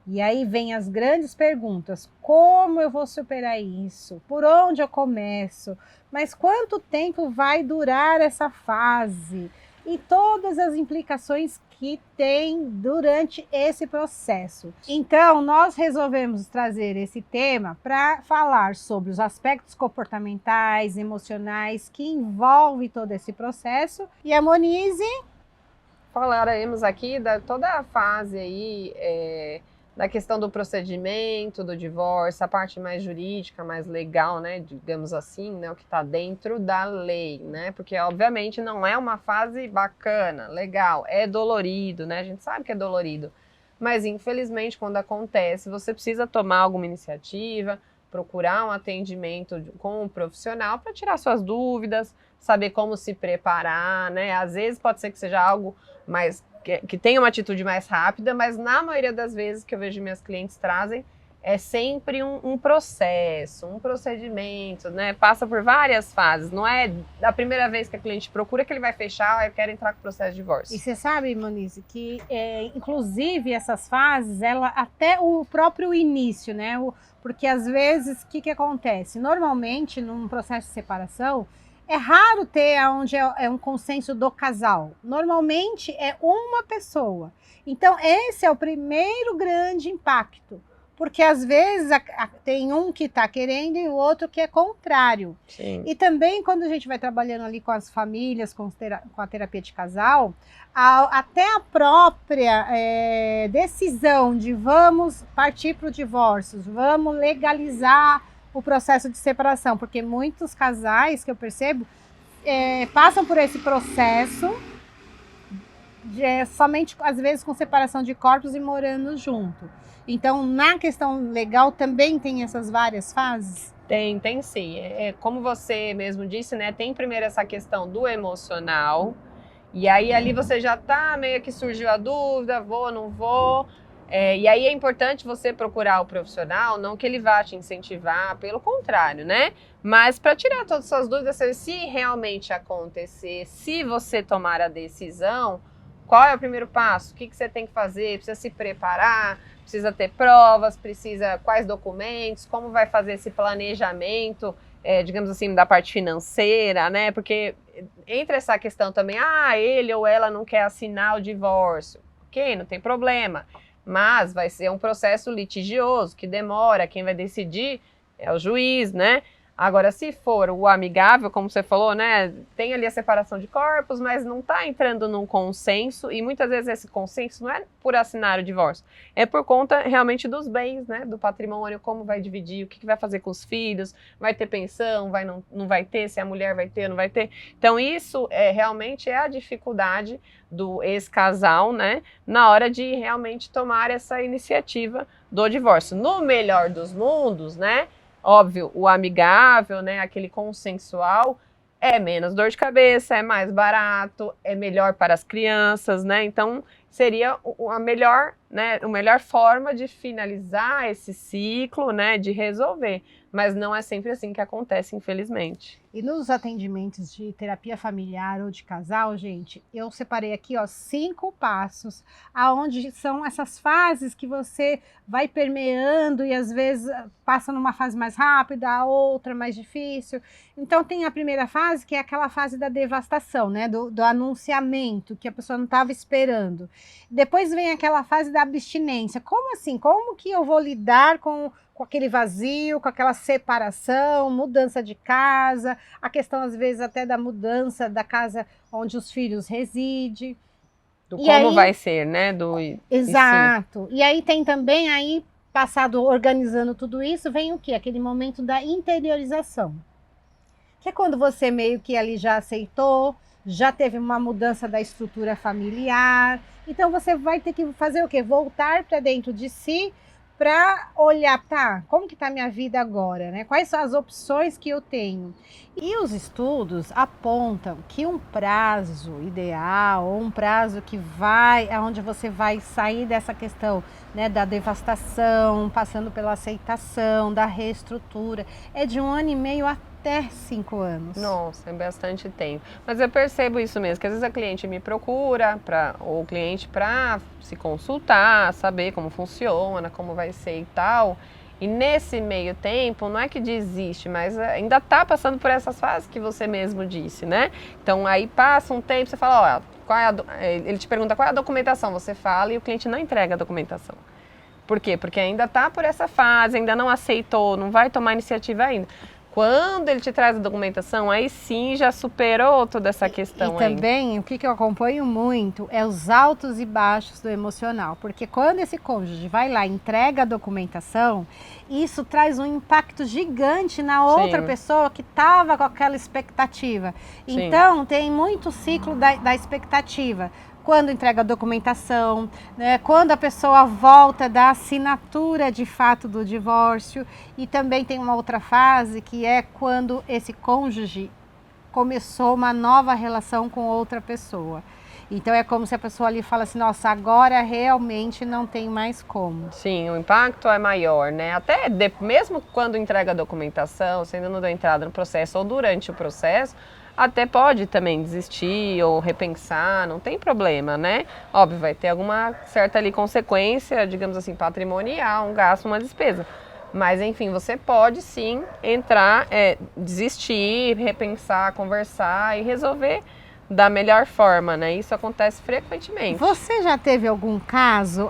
E aí vem as grandes perguntas: como eu vou superar isso? Por onde eu começo? Mas quanto tempo vai durar essa fase? E todas as implicações que tem durante esse processo. Então, nós resolvemos trazer esse tema para falar sobre os aspectos comportamentais, emocionais que envolvem todo esse processo. E a Monize? Falaremos aqui da toda a fase aí, da questão do procedimento, do divórcio, a parte mais jurídica, mais legal, né, digamos assim, né, o que está dentro da lei, né, porque obviamente não é uma fase bacana, legal, é dolorido, né, a gente sabe que é dolorido, mas infelizmente quando acontece, você precisa tomar alguma iniciativa, procurar um atendimento com um profissional para tirar suas dúvidas, saber como se preparar, né, às vezes pode ser que seja algo mais que tenha uma atitude mais rápida, mas na maioria das vezes que eu vejo minhas clientes trazem, é sempre um processo, um procedimento, né? Passa por várias fases, não é da primeira vez que a cliente procura que ele vai fechar, eu quero entrar com o processo de divórcio. E você sabe, Monize, que inclusive essas fases, ela até o próprio início, né? Porque às vezes, o que acontece? Normalmente, num processo de separação, é raro ter onde é um consenso do casal. Normalmente é uma pessoa. Então, esse é o primeiro grande impacto. Porque às vezes tem um que está querendo e o outro que é contrário. Sim. E também quando a gente vai trabalhando ali com as famílias, com a terapia de casal, até a própria decisão de vamos partir para o divórcio, vamos legalizar o processo de separação, porque muitos casais que eu percebo passam por esse processo somente às vezes com separação de corpos e morando junto. Então, na questão legal também tem essas várias fases? Tem sim. Como você mesmo disse, né? Tem primeiro essa questão do emocional, e aí ali você já tá meio que surgiu a dúvida, vou, não vou. E aí é importante você procurar o profissional, não que ele vá te incentivar, pelo contrário, né? Mas para tirar todas as suas dúvidas, se realmente acontecer, se você tomar a decisão, qual é o primeiro passo? O que você tem que fazer? Precisa se preparar? Precisa ter provas? Precisa quais documentos? Como vai fazer esse planejamento digamos assim, da parte financeira, né? Porque entra essa questão também, ele ou ela não quer assinar o divórcio. Ok, não tem problema. Mas vai ser um processo litigioso, que demora, quem vai decidir é o juiz, né? Agora, se for o amigável, como você falou, né, tem ali a separação de corpos, mas não está entrando num consenso, e muitas vezes esse consenso não é por assinar o divórcio, é por conta realmente dos bens, né, do patrimônio, como vai dividir, o que vai fazer com os filhos, vai ter pensão, não vai ter, se a mulher vai ter, não vai ter. Então isso realmente é a dificuldade do ex-casal, né, na hora de realmente tomar essa iniciativa do divórcio. No melhor dos mundos, né, óbvio, o amigável, né, aquele consensual, é menos dor de cabeça, é mais barato, é melhor para as crianças, né? Então, seria a melhor forma de finalizar esse ciclo, né, de resolver. Mas não é sempre assim que acontece, infelizmente. E nos atendimentos de terapia familiar ou de casal, gente, eu separei aqui, 5 passos, aonde são essas fases que você vai permeando e às vezes passa numa fase mais rápida, a outra mais difícil. Então tem a primeira fase, que é aquela fase da devastação, né, do anunciamento, que a pessoa não estava esperando. Depois vem aquela fase da abstinência. Como assim? Como que eu vou lidar com aquele vazio, com aquela separação, mudança de casa, a questão às vezes até da mudança da casa onde os filhos residem. Do como vai ser, né? Exato. E aí tem também, passado organizando tudo isso, vem o quê? Aquele momento da interiorização. Que é quando você meio que ali já aceitou, já teve uma mudança da estrutura familiar. Então você vai ter que fazer o quê? Voltar para dentro de si, para olhar, como que está a minha vida agora, né? Quais são as opções que eu tenho? E os estudos apontam que um prazo ideal, ou um prazo onde você vai sair dessa questão, né, da devastação, passando pela aceitação, da reestrutura, é de 1 ano e meio até 5 anos. Nossa, é bastante tempo. Mas eu percebo isso mesmo, que às vezes a cliente me procura, ou o cliente para se consultar, saber como funciona, como vai ser e tal. E nesse meio tempo, não é que desiste, mas ainda está passando por essas fases que você mesmo disse, né? Então aí passa um tempo, você fala, ele te pergunta qual é a documentação, você fala e o cliente não entrega a documentação. Por quê? Porque ainda está por essa fase, ainda não aceitou, não vai tomar iniciativa ainda. Quando ele te traz a documentação, aí sim já superou toda essa questão. E também, o que eu acompanho muito é os altos e baixos do emocional. Porque quando esse cônjuge vai lá e entrega a documentação, isso traz um impacto gigante na outra pessoa que estava com aquela expectativa. Sim. Então, tem muito ciclo da expectativa. Quando entrega a documentação, né, quando a pessoa volta da assinatura de fato do divórcio, e também tem uma outra fase que é quando esse cônjuge começou uma nova relação com outra pessoa. Então é como se a pessoa ali fala assim, nossa, agora realmente não tem mais como. Sim, o impacto é maior, né? Até mesmo quando entrega a documentação, se ainda não deu entrada no processo ou durante o processo, até pode também desistir ou repensar, não tem problema, né? Óbvio, vai ter alguma certa ali consequência, digamos assim, patrimonial, um gasto, uma despesa. Mas, enfim, você pode sim entrar, desistir, repensar, conversar e resolver da melhor forma, né? Isso acontece frequentemente. Você já teve algum caso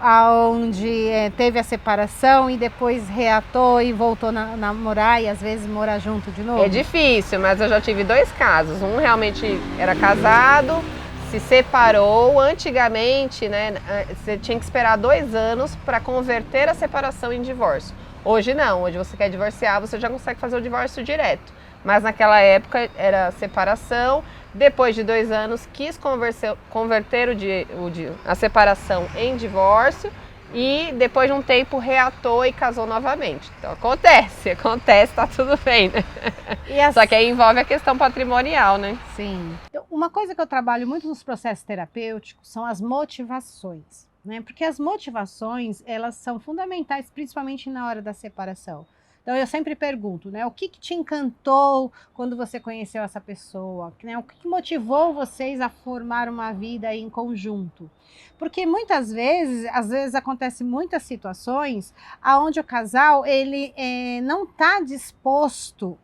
onde teve a separação e depois reatou e voltou a namorar e às vezes morar junto de novo? É difícil, mas eu já tive 2 casos. Um realmente era casado, se separou. Antigamente, né, você tinha que esperar 2 anos para converter a separação em divórcio. Hoje não, hoje você quer divorciar, você já consegue fazer o divórcio direto. Mas naquela época era separação. Depois de 2 anos, quis converter a separação em divórcio e depois de um tempo reatou e casou novamente. Então acontece, tá tudo bem, né? Só que aí envolve a questão patrimonial, né? Sim. Uma coisa que eu trabalho muito nos processos terapêuticos são as motivações, né? Porque as motivações, elas são fundamentais, principalmente na hora da separação. Então eu sempre pergunto, né, o que te encantou quando você conheceu essa pessoa? Né, o que motivou vocês a formar uma vida em conjunto? Porque muitas vezes, acontecem muitas situações onde o casal ele não está disposto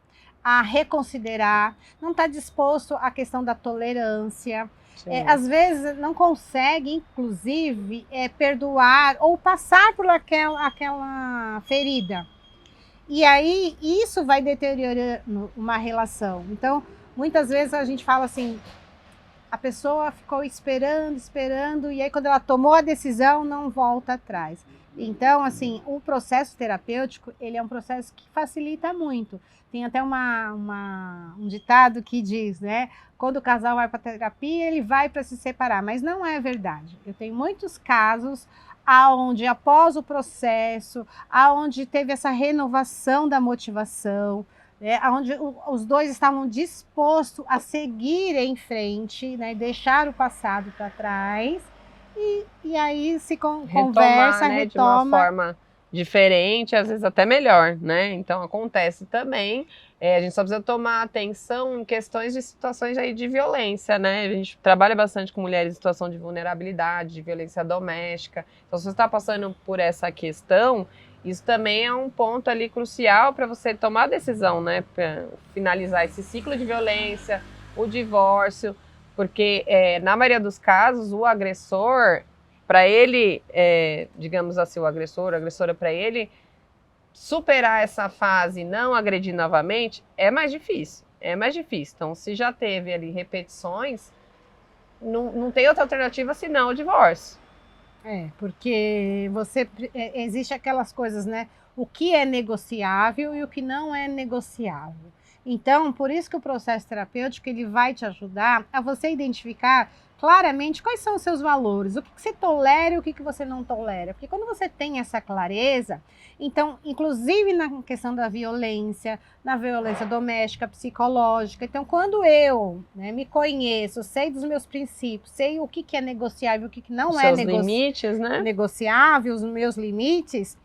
a reconsiderar, não está disposto à questão da tolerância. Às vezes não consegue, inclusive, perdoar ou passar por aquela ferida. E aí isso vai deteriorando uma relação. Então, muitas vezes a gente fala assim, a pessoa ficou esperando, e aí quando ela tomou a decisão, não volta atrás. Então, assim, o processo terapêutico, ele é um processo que facilita muito. Tem até um ditado que diz, né? Quando o casal vai para terapia, ele vai para se separar. Mas não é verdade. Eu tenho muitos casos aonde após o processo, aonde teve essa renovação da motivação, onde os dois estavam dispostos a seguir em frente, né? Deixar o passado para trás. E aí se conversa, né, retoma. De uma forma diferente, às vezes até melhor, né? Então acontece também. A gente só precisa tomar atenção em questões de situações aí de violência, né? A gente trabalha bastante com mulheres em situação de vulnerabilidade, de violência doméstica. Então, se você está passando por essa questão, isso também é um ponto ali crucial para você tomar a decisão, né? Para finalizar esse ciclo de violência, o divórcio. Porque, na maioria dos casos, o agressor, para ele, digamos assim, a agressora, para ele superar essa fase e não agredir novamente, é mais difícil. Então, se já teve ali repetições, não tem outra alternativa senão o divórcio. Porque existe aquelas coisas, né? O que é negociável e o que não é negociável. Então, por isso que o processo terapêutico ele vai te ajudar a você identificar claramente quais são os seus valores, o que você tolera e o que você não tolera. Porque quando você tem essa clareza, então, inclusive na questão da violência, na violência doméstica, psicológica, então quando eu me conheço, sei dos meus princípios, sei o que é negociável e o que não é limites, né? negociável, os meus limites,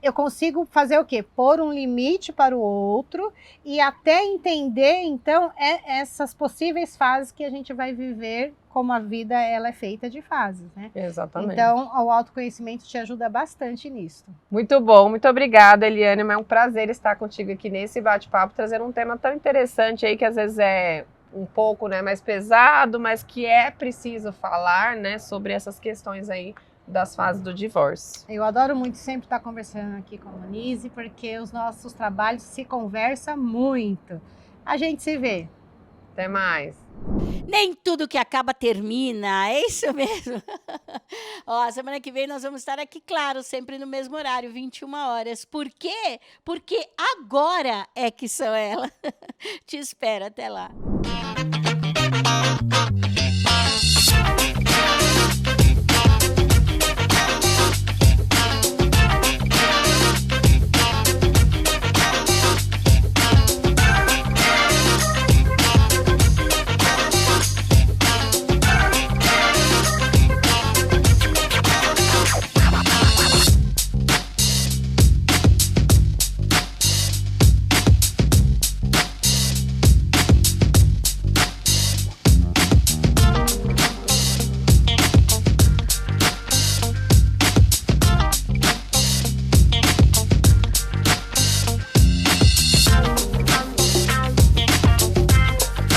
eu consigo fazer o quê? Pôr um limite para o outro e até entender, então, essas possíveis fases que a gente vai viver, como a vida ela é feita de fases, né? Exatamente. Então, o autoconhecimento te ajuda bastante nisso. Muito bom, muito obrigada, Eliane. É um prazer estar contigo aqui nesse bate-papo, trazendo um tema tão interessante aí, que às vezes é um pouco, né, mais pesado, mas que é preciso falar, né, sobre essas questões aí das fases do divórcio. Eu adoro muito sempre estar conversando aqui com a Monize, porque os nossos trabalhos se conversam muito. A gente se vê. Até mais. Nem tudo que acaba termina, é isso mesmo. Semana que vem nós vamos estar aqui, claro, sempre no mesmo horário, 21 horas. Por quê? Porque agora é que são elas. Te espero, até lá.